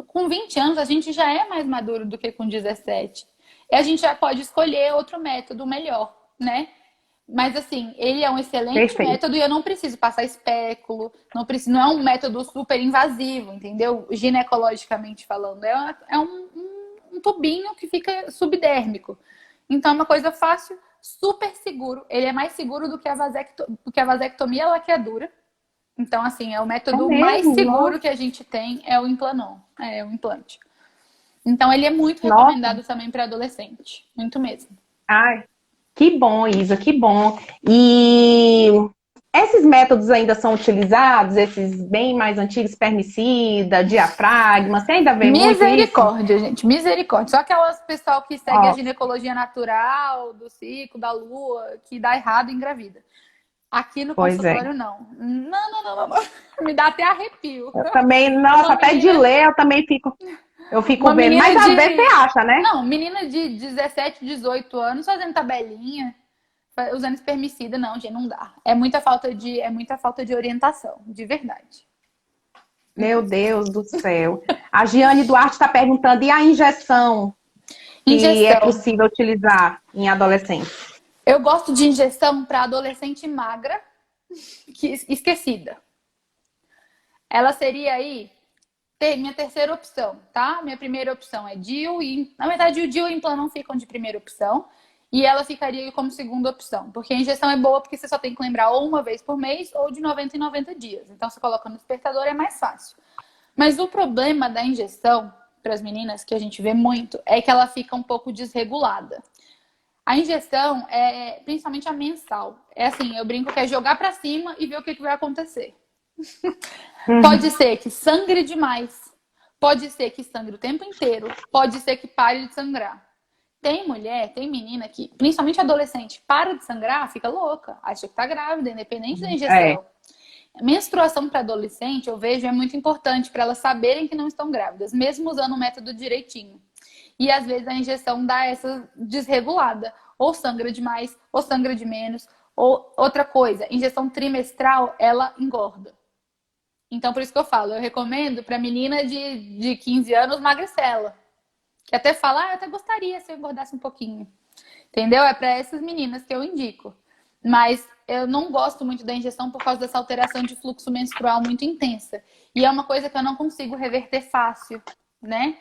Com 20 anos, a gente já é mais maduro do que com 17. E a gente já pode escolher outro método melhor, né? Mas assim, ele é um excelente Perfeito. método e eu não preciso passar espéculo, não é um método super invasivo, entendeu? Ginecologicamente falando. É um tubinho que fica subdérmico. Então é uma coisa fácil, super seguro. Ele é mais seguro do que a vasectomia e a laqueadura. Então, assim, é o É método mais mesmo? seguro Nossa. que a gente tem, é o Implanon, é o implante. Então, ele é muito Nossa. recomendado também para adolescente, muito mesmo. Ai, que bom, Isa, que bom. E esses métodos ainda são utilizados, esses bem mais antigos, espermicida, diafragma, você ainda vê muito isso? Misericórdia, gente, misericórdia. Só aquelas pessoal que segue a Ó, ginecologia natural, do ciclo, da lua, que dá errado e engravida. Aqui no pois é. consultório, não. Não, não, não, não. Me dá até arrepio. Eu também, nossa, Uma até de menina, ler eu também fico uma vendo. menina Mas às vezes você de. acha, né? Não, menina de 17, 18 anos fazendo tabelinha, usando espermicida, não, gente, não dá. É muita falta de orientação, de verdade. Meu Deus do céu. A Giane Duarte está perguntando, e a injeção que é Injeção. possível utilizar em adolescente? Eu gosto de injeção para adolescente magra, esquecida. Ela seria aí minha terceira opção, tá? Minha primeira opção é DIU e, na verdade, o DIU e o Implanon ficam de primeira opção e ela ficaria como segunda opção, porque a injeção é boa porque você só tem que lembrar ou uma vez por mês ou de 90 em 90 dias. Então, você coloca no despertador é mais fácil. Mas o problema da injeção para as meninas, que a gente vê muito, é que ela fica um pouco desregulada. A injeção principalmente a mensal. É assim, eu brinco que é jogar para cima e ver o que vai acontecer. Pode ser que sangre demais. Pode ser que sangre o tempo inteiro. Pode ser que pare de sangrar. Tem mulher, tem menina que, principalmente adolescente, para de sangrar, fica louca. Acha que tá grávida, independente da É, injeção. Menstruação para adolescente, eu vejo, é muito importante para elas saberem que não estão grávidas, mesmo usando o método direitinho. E às vezes a injeção dá essa desregulada. Ou sangra demais, ou sangra de menos. Ou outra coisa, injeção trimestral, ela engorda. Então, por isso que eu falo, eu recomendo para menina de 15 anos magricela. Que até fala, eu até gostaria se eu engordasse um pouquinho. Entendeu? É para essas meninas que eu indico. Mas eu não gosto muito da injeção por causa dessa alteração de fluxo menstrual muito intensa. E é uma coisa que eu não consigo reverter fácil, né?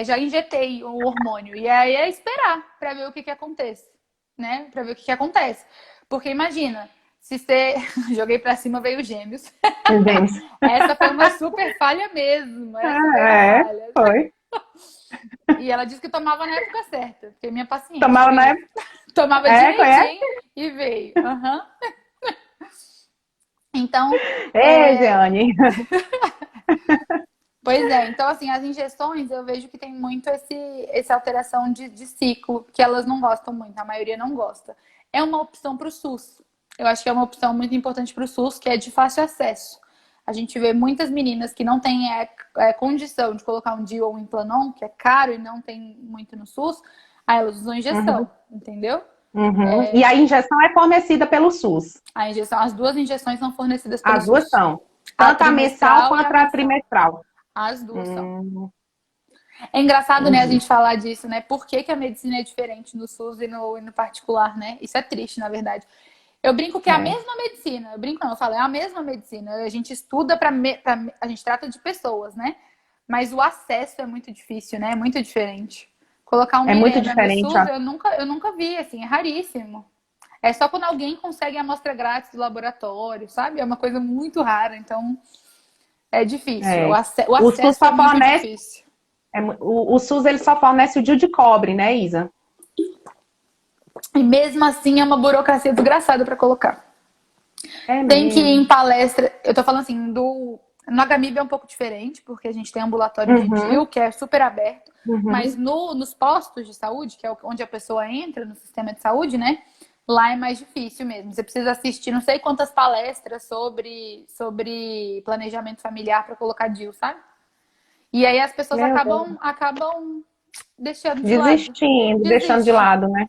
Já injetei o hormônio. E aí é esperar para ver o que acontece, né? Para ver o que acontece. Porque imagina, se você joguei para cima, veio gêmeos. gente. Essa foi uma super falha mesmo. Essa foi uma É, falha. foi. E ela disse que tomava na época certa, porque minha paciente Tomava na veio. época. Tomava Conhece? direitinho e veio. Uhum. Então, Ei, Jeane. pois é. Então, assim, as injeções eu vejo que tem muito essa alteração de ciclo, que elas não gostam muito, a maioria não gosta. É uma opção para o SUS. Eu acho que é uma opção muito importante para o SUS, que é de fácil acesso. A gente vê muitas meninas que não têm condição de colocar um DIU ou um Implanon, que é caro e não tem muito no SUS, aí elas usam injeção, entendeu? Uhum. E a injeção é fornecida pelo SUS. A injeção, as duas injeções são fornecidas pelo As duas SUS. são. A Tanto a mensal trimestral e a quanto a mensal. trimestral. As duas são. É engraçado, né, a Entendi. gente falar disso, né? Por que a medicina é diferente no SUS e no particular, né? Isso é triste, na verdade. Eu brinco que é a mesma medicina. Eu brinco não, eu falo, é a mesma medicina. A gente estuda a gente trata de pessoas, né? Mas o acesso é muito difícil, né? É muito diferente. Colocar um É muito Mirena no diferente, SUS, ó. eu nunca vi, assim, é raríssimo. É só quando alguém consegue a amostra grátis do laboratório, sabe? É uma coisa muito rara, então é difícil. O O SUS acesso é só muito fornece, difícil. O SUS ele só fornece o DIU de cobre, né, Isa? E mesmo assim é uma burocracia desgraçada para colocar. É Tem que ir em mesmo. palestra. Eu tô falando assim, no HMIB é um pouco diferente, porque a gente tem ambulatório de Uhum, DIU, que é super aberto. Mas uhum. nos postos de saúde, que é onde a pessoa entra no sistema de saúde, né? Lá é mais difícil mesmo. Você precisa assistir não sei quantas palestras sobre planejamento familiar para colocar DIU, sabe? E aí as pessoas Meu Deus. acabam deixando de lado. Desistindo, deixando de Desiste. lado, né?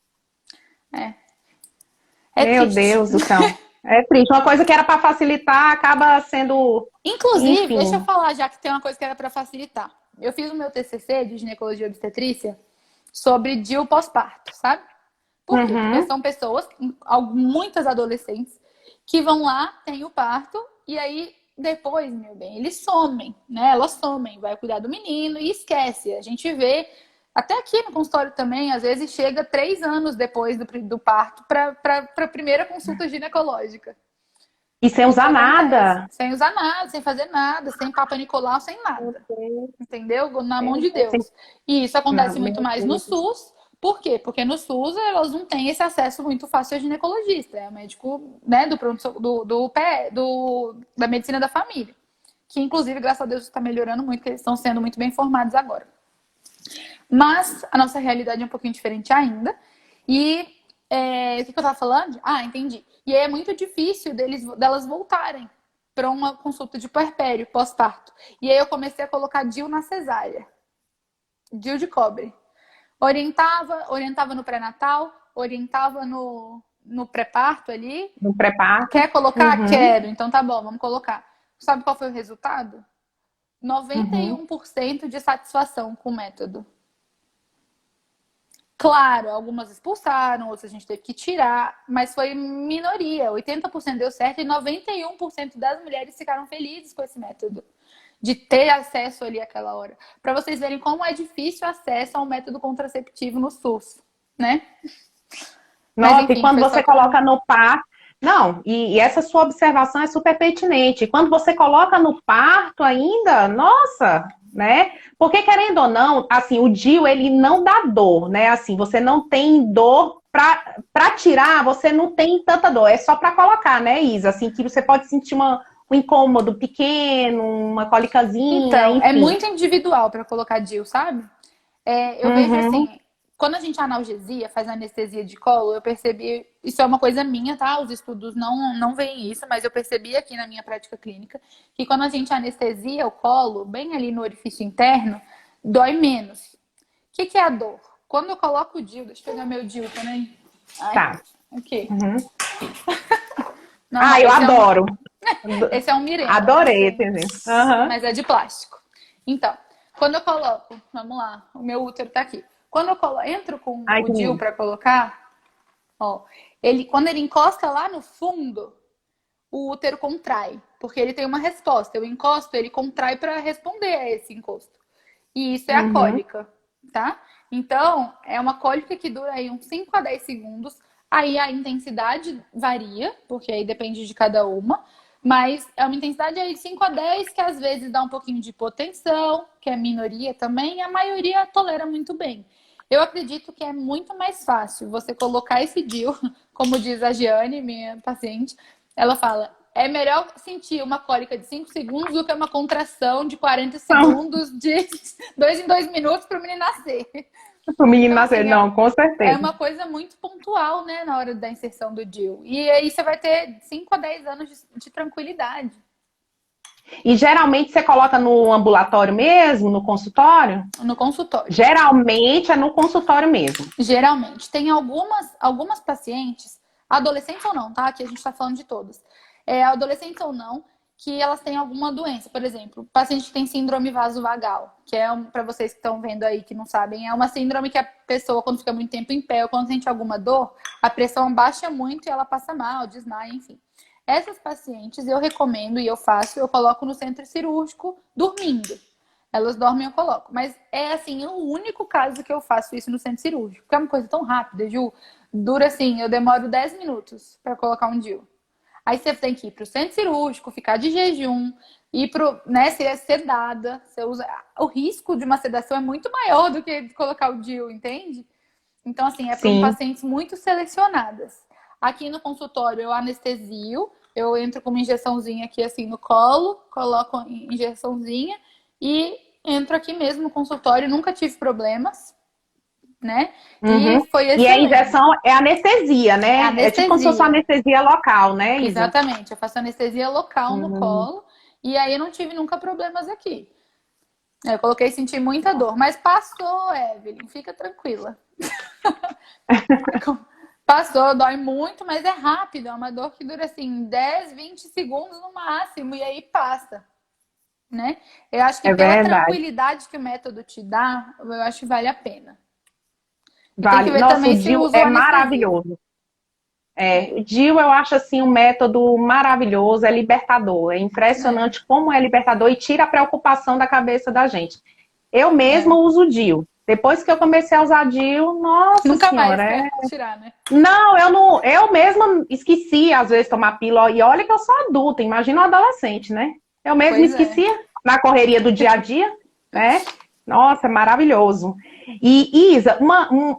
É Meu triste. Deus do céu. É triste. Uma coisa que era para facilitar acaba sendo, Inclusive, deixa eu enfim. falar, já que tem uma coisa que era para facilitar. Eu fiz o meu TCC de ginecologia e obstetrícia sobre DIU pós-parto, sabe? Por quê? Porque Uhum. são pessoas, muitas adolescentes, que vão lá, têm o parto, e aí depois, meu bem, eles somem, né? Elas somem, vai cuidar do menino e esquece. A gente vê, até aqui no consultório também, às vezes chega 3 anos depois do parto para a primeira consulta ginecológica. E sem Isso usar acontece. nada. Sem usar nada, sem fazer nada, sem Papa Nicolau, sem Meu nada. Deus, Entendeu? Na mão meu de Deus. Deus. E isso acontece muito Meu mais no Deus. SUS. Por quê? Porque no SUS elas não têm esse acesso muito fácil ao ginecologista. É o médico, né, da medicina da família. Que, inclusive, graças a Deus, está melhorando muito, porque eles estão sendo muito bem formados agora. Mas a nossa realidade é um pouquinho diferente ainda. E o que eu estava falando? Ah, entendi. E aí é muito difícil delas voltarem para uma consulta de puerpério, pós-parto. E aí eu comecei a colocar DIU na cesárea. DIU de cobre. Orientava no pré-natal, orientava no pré-parto ali. No pré-parto. Quer colocar? Uhum, Quero. Então tá bom, vamos colocar. Sabe qual foi o resultado? uhum. 91% de satisfação com o método. Claro, algumas expulsaram, outras a gente teve que tirar, mas foi minoria. 80% deu certo e 91% das mulheres ficaram felizes com esse método. De ter acesso ali àquela hora. Para vocês verem como é difícil o acesso ao método contraceptivo no SUS, né? Mas Nossa, e enfim, quando foi só você para. coloca no parto. Não, e essa sua observação é super pertinente. Quando você coloca no parto ainda, nossa, né? Porque querendo ou não, assim, o DIU ele não dá dor, né? Assim, você não tem dor para tirar, você não tem tanta dor. É só para colocar, né, Isa? Assim, que você pode sentir um incômodo pequeno, uma cólicazinha, Então, é enfim. muito individual para colocar DIU, sabe? Eu vejo Uhum. assim, quando a gente analgesia, faz anestesia de colo, eu percebi, isso é uma coisa minha, tá? Os estudos não veem isso, mas eu percebi aqui na minha prática clínica, que quando a gente anestesia o colo, bem ali no orifício interno, dói menos. O que é a dor? Quando eu coloco o DIU, deixa eu pegar meu DIU também. Ai, Tá. aqui. Uhum. Normal, Ah, eu adoro. esse é um Mirena, né? Adorei esse exemplo. Aham. Mas é de plástico. Então, quando eu coloco, vamos lá, o meu útero tá aqui. Quando eu entro com Ai, o que DIU lindo. para colocar, ó, quando ele encosta lá no fundo, o útero contrai, porque ele tem uma resposta. Eu encosto, ele contrai para responder a esse encosto. E isso é a Uhum. cólica, tá? Então, é uma cólica que dura aí uns 5 a 10 segundos. Aí a intensidade varia, porque aí depende de cada uma. Mas é uma intensidade aí de 5 a 10 que às vezes dá um pouquinho de hipotensão, que é minoria também, e a maioria tolera muito bem. Eu acredito que é muito mais fácil você colocar esse DIU, como diz a Giane, minha paciente, ela fala, é melhor sentir uma cólica de 5 segundos do que uma contração de 40 Não, segundos de 2 em 2 minutos para o menino nascer. o menino Então, nascer, assim, não, com é certeza. uma coisa muito pontual, né, na hora da inserção do DIU. E aí você vai ter 5 a 10 anos de tranquilidade E geralmente você coloca no ambulatório mesmo, no consultório? no consultório. Geralmente é no consultório mesmo. Geralmente. Tem algumas pacientes, adolescentes ou não, tá? Aqui a gente tá falando de todas. Adolescentes ou não, que elas têm alguma doença. Por exemplo, paciente que tem síndrome vasovagal, que é, para vocês que estão vendo aí que não sabem, é uma síndrome que a pessoa, quando fica muito tempo em pé ou quando sente alguma dor, a pressão baixa muito e ela passa mal, desmaia, enfim. Essas pacientes eu recomendo e eu faço, eu coloco no centro cirúrgico dormindo. Elas dormem, eu coloco. Mas é assim, o único caso que eu faço isso no centro cirúrgico. Porque é uma coisa tão rápida, Ju. Dura assim, eu demoro 10 minutos para colocar um DIU. Aí você tem que ir pro centro cirúrgico, ficar de jejum, E né, se é sedada, você usa. O risco de uma sedação é muito maior do que colocar o DIU, entende? Então, assim, é para Sim. pacientes muito selecionadas. Aqui no consultório eu anestesio, eu entro com uma injeçãozinha aqui assim no colo, coloco a injeçãozinha e entro aqui mesmo no consultório, nunca tive problemas, né? Uhum. E foi E a excelente. injeção é anestesia, É né? É tipo como se fosse uma anestesia. anestesia local, né, Isa? Exatamente, eu faço anestesia local no Uhum. colo e aí eu não tive nunca problemas aqui. Eu coloquei e senti muita dor, mas passou, Evelyn, fica tranquila. Passou, dói muito, mas é rápido. É uma dor que dura assim 10, 20 segundos no máximo e aí passa, né? Eu acho que É pela verdade. tranquilidade que o método te dá, eu acho que vale a pena. E tem que Vale. ver Nossa, o também se DIU usa o é anestesia. maravilhoso. É, É, o DIU eu acho assim um método maravilhoso, é libertador. É é, impressionante como é libertador e tira a preocupação da cabeça da gente. Eu mesma é. uso o DIU. Depois que eu comecei a usar DIU, nossa Nunca mais senhora, quer tirar, né? não, eu não, eu mesma esqueci às vezes tomar pílula e olha que eu sou adulta, imagina um adolescente, né? Eu mesma Pois é. esquecia na correria do dia a dia, né? Nossa, maravilhoso. E Isa,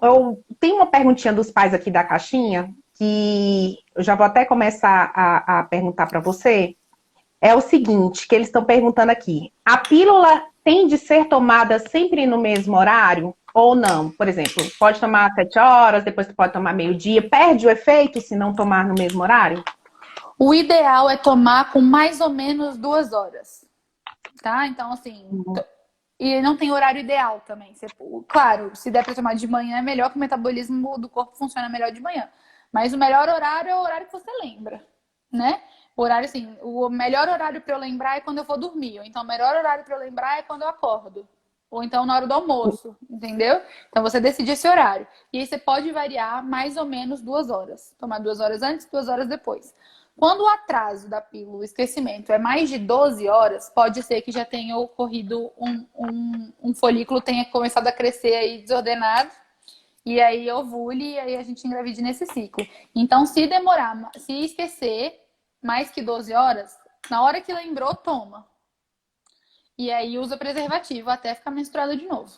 eu tenho uma perguntinha dos pais aqui da caixinha que eu já vou até começar a perguntar para você. É o seguinte, que eles estão perguntando aqui: a pílula tem de ser tomada sempre no mesmo horário ou não? Por exemplo, pode tomar 7 horas, depois tu pode tomar meio-dia, perde o efeito se não tomar no mesmo horário? O ideal é tomar com mais ou menos 2 horas, tá? Então, assim, e não tem horário ideal também. Claro, se der para tomar de manhã é melhor, que o metabolismo do corpo funciona melhor de manhã. Mas o melhor horário é o horário que você lembra, né? O horário, assim, o melhor horário para eu lembrar é quando eu vou dormir. Ou então, o melhor horário para eu lembrar é quando eu acordo. Ou então, na hora do almoço, entendeu? Então, você decide esse horário. E aí, você pode variar mais ou menos 2 horas. Tomar 2 horas antes, 2 horas depois. Quando o atraso da pílula, o esquecimento, é mais de 12 horas, pode ser que já tenha ocorrido um folículo tenha começado a crescer aí desordenado, e aí ovule, e aí a gente engravide nesse ciclo. Então, se demorar, se esquecer mais que 12 horas, na hora que lembrou, toma. E aí usa preservativo até ficar menstruada de novo.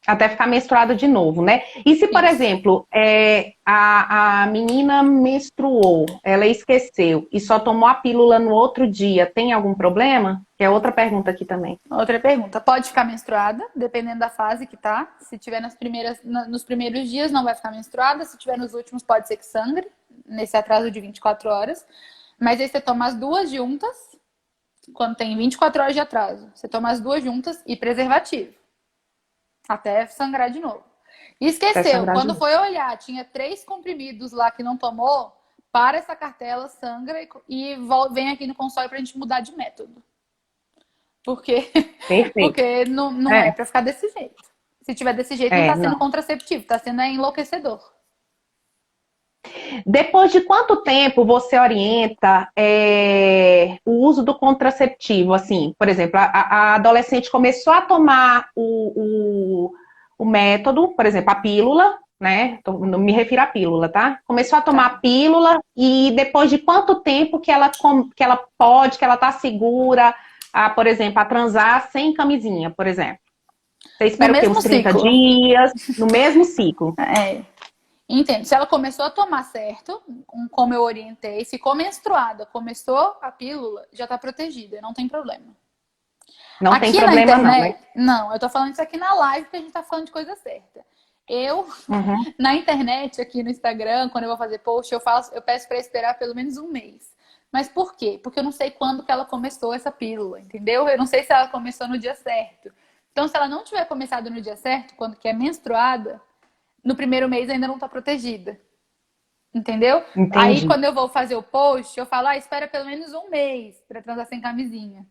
Até ficar menstruada de novo, né? E se, por Isso. exemplo, a menina menstruou, ela esqueceu e só tomou a pílula no outro dia, tem algum problema? Que é outra pergunta aqui também. Outra pergunta. Pode ficar menstruada, dependendo da fase que tá. Se tiver nos primeiros dias, não vai ficar menstruada. Se tiver nos últimos, pode ser que sangre, nesse atraso de 24 horas. Mas aí você toma as duas juntas, quando tem 24 horas de atraso. Você toma as duas juntas e preservativo. Até sangrar de novo. E Até esqueceu. sangrar de Quando novo. foi olhar, tinha 3 comprimidos lá que não tomou. Para essa cartela, sangra e vem aqui no consultório pra gente mudar de método. Porque, Perfeito. porque não é É, pra ficar desse jeito. Se tiver desse jeito, não tá sendo não. contraceptivo, tá sendo enlouquecedor. Depois de quanto tempo você orienta o uso do contraceptivo? Assim, por exemplo, a adolescente começou a tomar o método, por exemplo, a pílula, né? Não me refiro à pílula, tá? Começou a tomar a Tá. pílula e depois de quanto tempo que ela tá segura, por exemplo, a transar sem camisinha, por exemplo? Você No espera o quê? Uns mesmo 30 ciclo. dias, no mesmo ciclo? É. Entendo. Se ela começou a tomar certo, como eu orientei, ficou menstruada, começou a pílula, já tá protegida, não tem problema. Não tem Aqui na problema não, né? internet, não, eu tô falando isso aqui na live porque a gente tá falando de coisa certa. Eu, Uhum. na internet, aqui no Instagram, quando eu vou fazer post, eu peço para esperar pelo menos um mês. Mas por quê? Porque eu não sei quando que ela começou essa pílula, entendeu? Eu não sei se ela começou no dia certo. Então, se ela não tiver começado no dia certo, quando que é menstruada, no primeiro mês ainda não tá protegida. Entendeu? Aí, Entendi. quando eu vou fazer o post, eu falo, espera pelo menos um mês para transar sem camisinha.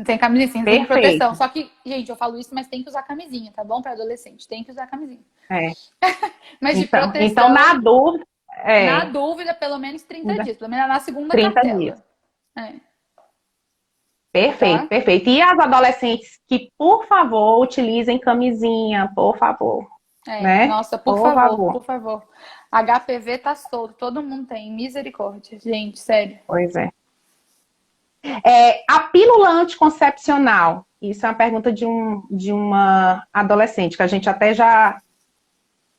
Sem camisinha, sem proteção. Perfeito. Só que, gente, eu falo isso, mas tem que usar camisinha, tá bom? Para adolescente, tem que usar camisinha. É. Mas de Então, na proteção, dúvida, na dúvida, pelo menos 30 dias. Pelo menos na segunda 30 dias. cartela. É, Perfeito, tá? perfeito. E as adolescentes que, por favor, utilizem camisinha, por favor, É, né? nossa, por Por favor, favor. por favor. HPV tá solto, todo mundo tem. Misericórdia, gente, sério. Pois é. A pílula anticoncepcional, isso é uma pergunta de uma adolescente, que a gente até já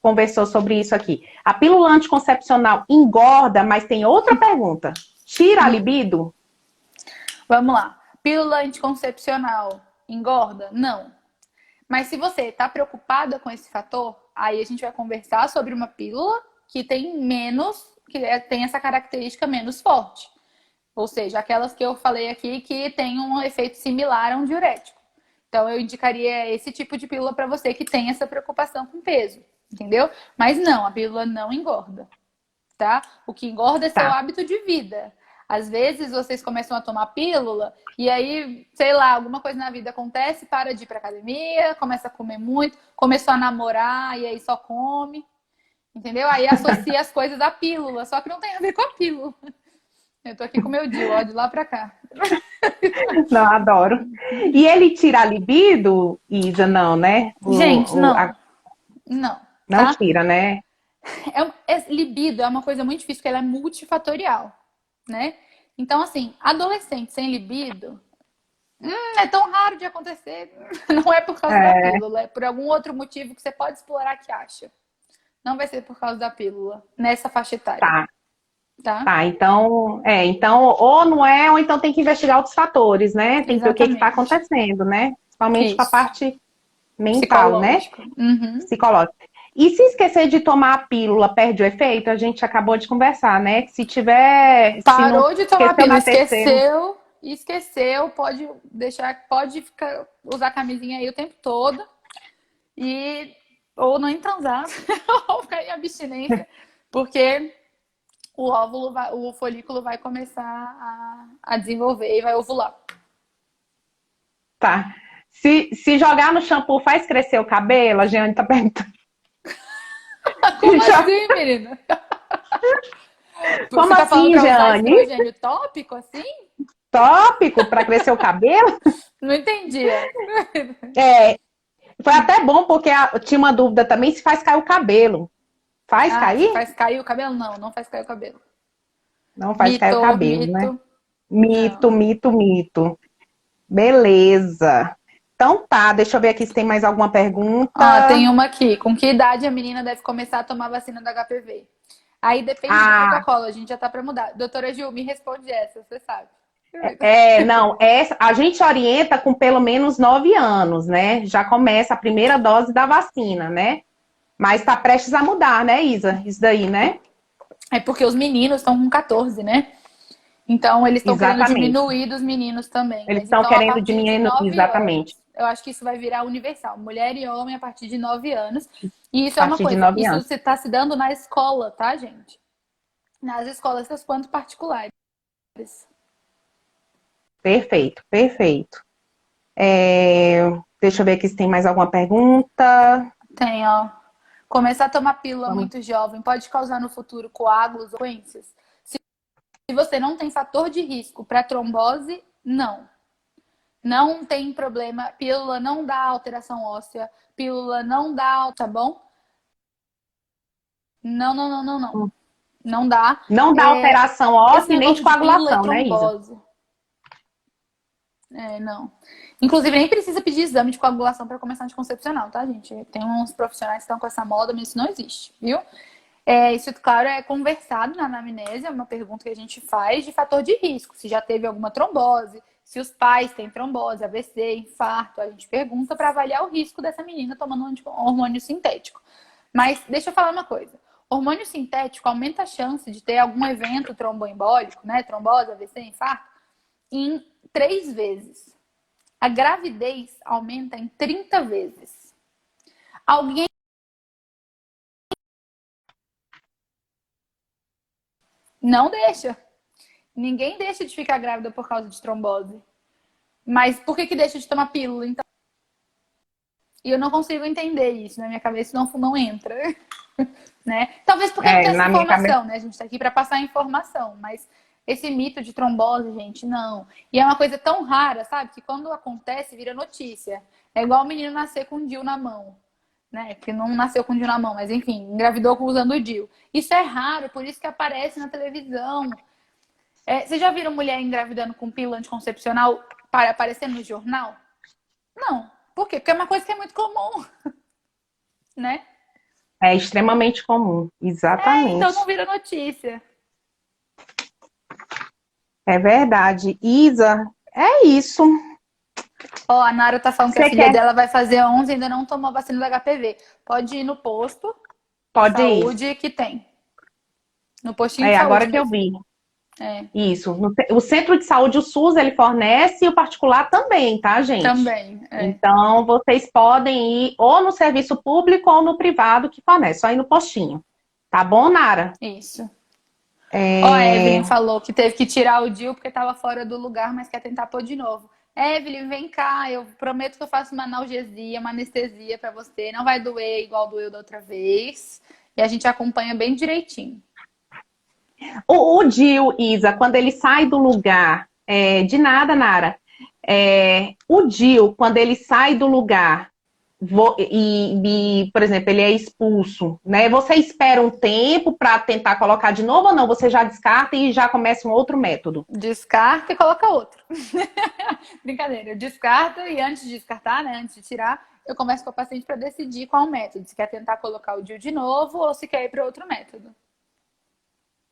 conversou sobre isso aqui. A pílula anticoncepcional engorda, mas tem outra pergunta. Tira a libido? Vamos lá. Pílula anticoncepcional engorda? Não. Mas se você está preocupada com esse fator, aí a gente vai conversar sobre uma pílula que tem menos, tem essa característica menos forte. Ou seja, aquelas que eu falei aqui que tem um efeito similar a um diurético. Então, eu indicaria esse tipo de pílula para você que tem essa preocupação com peso, entendeu? Mas não, a pílula não engorda, tá? O que engorda é seu Tá. hábito de vida. Às vezes, vocês começam a tomar pílula e aí, sei lá, alguma coisa na vida acontece, para de ir pra academia, começa a comer muito, começou a namorar e aí só come, entendeu? Aí associa as coisas à pílula, só que não tem a ver com a pílula. Eu tô aqui com o meu DIU, ó, de lá pra cá. Não, adoro. E ele tira a libido, Isa? Não, né? Gente, não. Não, Não tá? tira, né? Libido é uma coisa muito difícil, porque ela é multifatorial, né? Então, assim, adolescente sem libido é tão raro de acontecer. Não é por causa da pílula, é por algum outro motivo que você pode explorar que acha. Não vai ser por causa da pílula, nessa faixa etária. Tá. Tá? Tá, então, ou não é, ou então tem que investigar outros fatores, né? Tem que ver o que está Exatamente. acontecendo, né? Principalmente com a Isso. parte mental, né? Psicológico. Uhum. Psicológica. E se esquecer de tomar a pílula, perde o efeito? A gente acabou de conversar, né? Se tiver, se não Parou de tomar a esqueceu pílula, na terceira. esqueceu, pode deixar, pode ficar, usar a camisinha aí o tempo todo e ou não transar, ou ficar em abstinência, porque o óvulo o folículo vai começar a desenvolver e vai ovular. Tá. Se jogar no shampoo faz crescer o cabelo, a Jeane tá perguntando. Como assim, menina? Como Você tá falando assim, pra usar Jeane? estrogênio tópico assim? Tópico para crescer o cabelo? Não entendi. É, foi até bom porque tinha uma dúvida também se faz cair o cabelo. Faz Se cair? faz cair o cabelo? Não, não faz cair o cabelo. Não faz cair o Mito, cabelo, né? mito. Mito, Não. mito, mito. Beleza. Então tá, deixa eu ver aqui se tem mais alguma Tem pergunta. uma aqui. Com que idade a menina deve começar a tomar a vacina do HPV? Aí depende do Ah, protocolo, a gente já tá pra mudar. Doutora Gil, me responde essa, você sabe. não, a gente orienta com pelo menos 9 anos, né? Já começa a primeira dose da vacina, né? Mas tá prestes a mudar, né, Isa? Isso daí, né? É porque os meninos estão com 14, né? Então eles estão querendo Exatamente. diminuir dos meninos também. Eles Mas estão então a querendo partir de diminuir, 9 exatamente. anos, eu acho que isso vai virar universal. Mulher e homem a partir de 9 anos. E isso A é uma partir de coisa, 9 isso anos. está se dando na escola, tá, gente? Nas escolas, quanto particulares. Perfeito, perfeito. Deixa eu ver aqui se tem mais alguma pergunta. Tem, ó. Começar a tomar pílula Vamos. muito jovem pode causar no futuro coágulos ou doenças? Se você não tem fator de risco para trombose, não. Não tem problema. Pílula não dá alteração óssea. Pílula não dá, tá bom? Não, não, não, não, não. Não dá. Não dá alteração Esse óssea e nem de negócio de pílula e coagulação, né, Isa? trombose. Não. Inclusive, nem precisa pedir exame de coagulação para começar anticoncepcional, tá, gente? Tem uns profissionais que estão com essa moda, mas isso não existe, viu? Isso, claro, é conversado na anamnese, é uma pergunta que a gente faz de fator de risco. Se já teve alguma trombose, se os pais têm trombose, AVC, infarto, a gente pergunta para avaliar o risco dessa menina tomando um hormônio sintético. Mas deixa eu falar uma coisa. Hormônio sintético aumenta a chance de ter algum evento tromboembólico, né? Trombose, AVC, infarto, em 3 vezes. A gravidez aumenta em 30 vezes. Alguém não deixa. Ninguém deixa de ficar grávida por causa de trombose. Mas por que deixa de tomar pílula, então? E eu não consigo entender isso. Na minha cabeça não entra. Né? Talvez porque não tem essa informação, né? A gente tá aqui para passar informação. Mas esse mito de trombose, gente, não. E é uma coisa tão rara, sabe? Que quando acontece, vira notícia. É igual o menino nascer com o DIU na mão. Né? Que não nasceu com o DIU na mão, mas enfim, engravidou usando o DIU. Isso é raro, por isso que aparece na televisão. Vocês já viram mulher engravidando com pílula anticoncepcional para aparecer no jornal? Não. Por quê? Porque é uma coisa que é muito comum, né? É extremamente comum, Então exatamente. não vira notícia. É verdade. Isa, é isso. Ó, a Nara tá falando que a Você filha quer? dela vai fazer 11 e ainda não tomou a vacina do HPV. Pode ir no posto de Pode ir. saúde que tem. No postinho de Agora saúde que eu mesmo. vi. É, Isso. O centro de saúde, o SUS, ele fornece e o particular também, tá, gente? também. Então, vocês podem ir ou no serviço público ou no privado que fornece, só ir no postinho. Tá bom, Nara? Isso. Ó, a Evelyn falou que teve que tirar o DIU porque estava fora do lugar, mas quer tentar pôr de novo. Evelyn, vem cá, eu prometo que eu faço uma analgesia, uma anestesia para você. Não vai doer igual doeu da outra vez. E a gente acompanha bem direitinho. O DIU, Isa, quando ele sai do lugar, de nada, Nara. O DIU, quando ele sai do lugar por exemplo, ele é expulso, né? Você espera um tempo para tentar colocar de novo ou não? Você já descarta e já começa um outro método? Descarta e coloca outro. Brincadeira, descarta e antes de descartar, né, antes de tirar, eu começo com o paciente para decidir qual método. Se quer tentar colocar o DIU de novo ou se quer ir para outro método.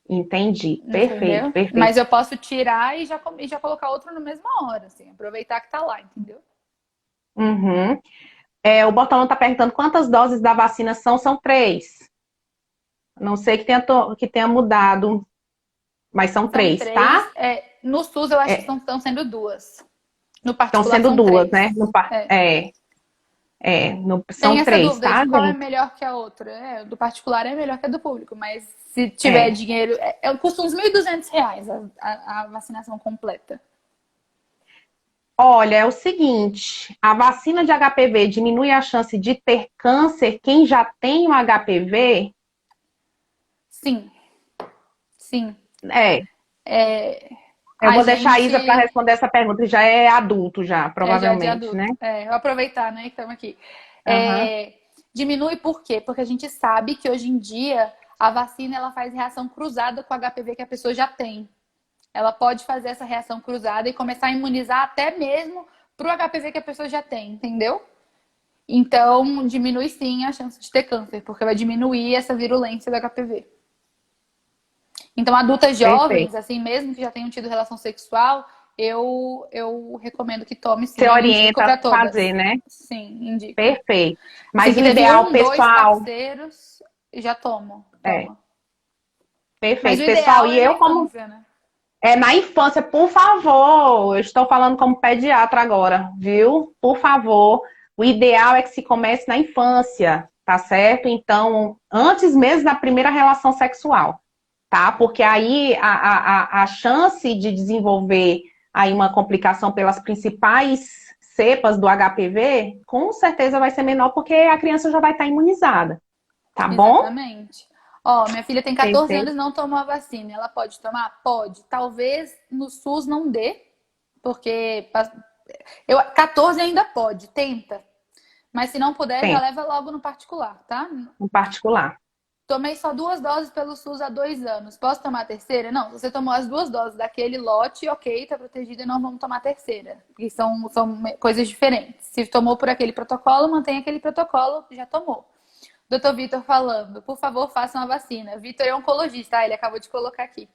Entendi. Perfeito, Entendeu? perfeito. Mas eu posso tirar e já colocar outro na mesma hora, assim. Aproveitar que tá lá, entendeu? Uhum. O Bortolão está perguntando quantas doses da vacina são? São 3. Não sei que tenha mudado, mas são São 3, 3. tá? No SUS eu acho que estão sendo 2. No Estão particular sendo são 2, 3. né? É. São Tem essa 3, dúvida tá, de qual é gente? melhor que a outra. Do particular é melhor que a do público, mas se tiver É. dinheiro, custa uns R$ 1.200 a vacinação completa. Olha, é o seguinte, a vacina de HPV diminui a chance de ter câncer quem já tem o HPV? Sim, sim. É, eu A vou deixar a Isa para gente responder essa pergunta, já é adulto já, já de provavelmente, né? adulto. Vou aproveitar, né, que estamos aqui. Aham. Diminui por quê? Porque a gente sabe que hoje em dia a vacina ela faz reação cruzada com o HPV que a pessoa já tem. Ela pode fazer essa reação cruzada e começar a imunizar até mesmo para o HPV que a pessoa já tem, entendeu? Então, diminui sim a chance de ter câncer, porque vai diminuir essa virulência do HPV. Então, adultas Perfeito. jovens, assim, mesmo que já tenham tido relação sexual, eu recomendo que tome sim, Você eu indico orienta para a fazer, todas. né? Sim, indico. Perfeito. Assim, Mas que o teve ideal, dois pessoal, parceiros, já tomo, é, toma. Mas o perfeito. Pessoal, ideal e é na eu como infância, né? na infância, por favor, eu estou falando como pediatra agora, viu? Por favor, o ideal é que se comece na infância, tá certo? Então, antes mesmo da primeira relação sexual, tá? Porque aí a chance de desenvolver aí uma complicação pelas principais cepas do HPV, com certeza vai ser menor, porque a criança já vai estar imunizada, tá bom? Exatamente. Ó, minha filha tem 14 anos Perfeito. e não tomou a vacina. Ela pode tomar? Pode. Talvez no SUS não dê, porque 14 ainda pode, tenta. Mas se não puder, já Tem, leva logo no particular, tá? em particular. Tomei só 2 doses pelo SUS há 2 anos. Posso tomar a terceira? Não, se você tomou as 2 doses daquele lote, ok, tá protegida e não vamos tomar a terceira. Porque são coisas diferentes. Se tomou por aquele protocolo, mantém aquele protocolo, já tomou. Doutor Vitor falando, por favor, façam a vacina. Vitor é oncologista, ele acabou de colocar aqui.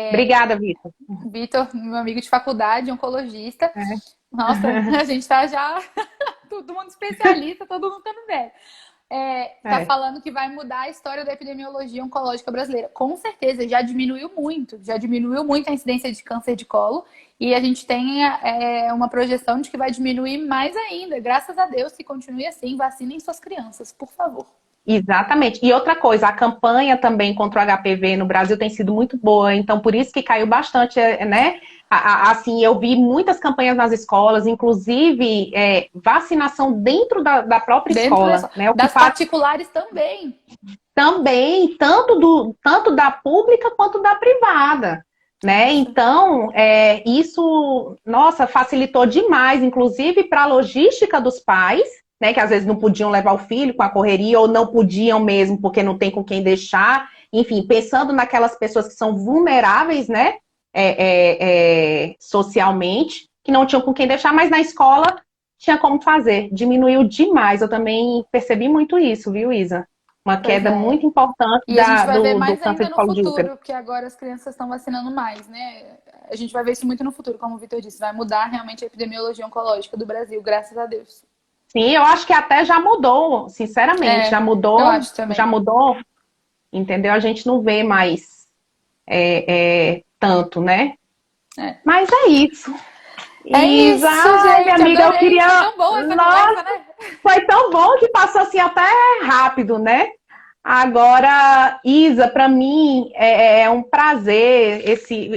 Obrigada, Vitor. Vitor, meu amigo de faculdade, oncologista. É. Nossa, a gente tá já todo mundo especialista, todo mundo tendo velho. Tá É. falando que vai mudar a história da epidemiologia oncológica brasileira. Com certeza, já diminuiu muito a incidência de câncer de colo e a gente tem uma projeção de que vai diminuir mais ainda. Graças a Deus, se continue assim, vacinem suas crianças, por favor. Exatamente. E outra coisa, a campanha também contra o HPV no Brasil tem sido muito boa, então por isso que caiu bastante, né? Assim, eu vi muitas campanhas nas escolas, inclusive vacinação dentro da própria Dentro escola, né? O que das faz particulares também. também, tanto da pública quanto da privada, né? Então, isso, nossa, facilitou demais, inclusive para a logística dos pais, né? Que às vezes não podiam levar o filho com a correria, ou não podiam mesmo porque não tem com quem deixar. Enfim, pensando naquelas pessoas que são vulneráveis, né? socialmente, que não tinham com quem deixar, mas na escola tinha como fazer. Diminuiu demais. Eu também percebi muito isso, viu, Isa? Uma Pois queda é. muito importante E a gente vai ver do mais câncer ainda de no colo de útero. futuro, porque agora as crianças estão vacinando mais, né? A gente vai ver isso muito no futuro, como o Vitor disse. Vai mudar realmente a epidemiologia oncológica do Brasil, graças a Deus. Sim, eu acho que até já mudou, sinceramente, É, eu acho já também. mudou, entendeu? A gente não vê mais tanto, né? É. Mas é isso. É Isa, isso, ai, minha gente. amiga, eu Adorei. Foi queria. tão boa essa Nossa, conversa, né? foi tão bom que passou assim até rápido, né? Agora, Isa, para mim é um prazer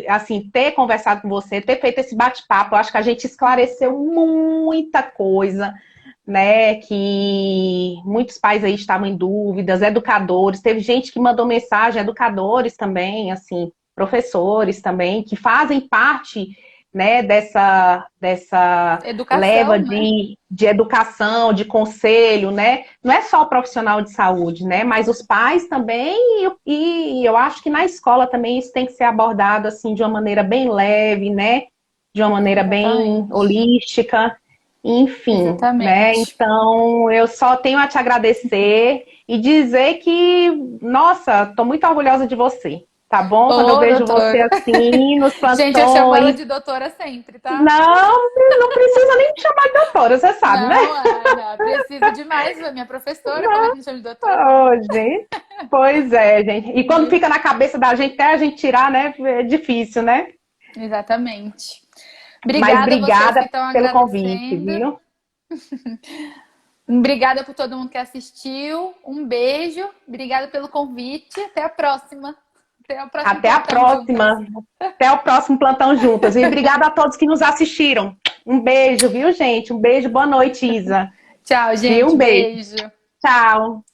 assim, ter conversado com você, ter feito esse bate-papo. Eu acho que a gente esclareceu muita coisa, né? Que muitos pais aí estavam em dúvidas, educadores, teve gente que mandou mensagem, educadores também, assim, professores também, que fazem parte, né, dessa leva Educação, né? de educação, de conselho, né? Não é só o profissional de saúde, né? Mas os pais também, e eu acho que na escola também isso tem que ser abordado assim de uma maneira bem leve, né? De uma maneira bem Exatamente. holística, enfim, né? Exatamente. Então eu só tenho a te agradecer e dizer que, nossa, estou muito orgulhosa de você. Tá bom? Quando eu Ô, vejo você doutora. assim, nos Gente, eu chamo ela plantões. de doutora sempre, tá? Não, não precisa nem me chamar de doutora, você sabe, né? Não, Ana, preciso demais. A minha professora, como é que me chama de doutora? Ô, gente. Pois é, gente. E quando fica na cabeça da gente, até a gente tirar, né? É difícil, né? Exatamente. Mas Obrigada a vocês que obrigada estão pelo convite, agradecendo. viu? Obrigada por todo mundo que assistiu. Um beijo. Obrigada pelo convite. Até a próxima. Até o próximo Até a plantão juntas. próxima. Até o próximo plantão juntas. E obrigada a todos que nos assistiram. Um beijo, viu, gente? Um beijo. Boa noite, Isa. Tchau, Viu? gente. Um beijo. Beijo. Tchau.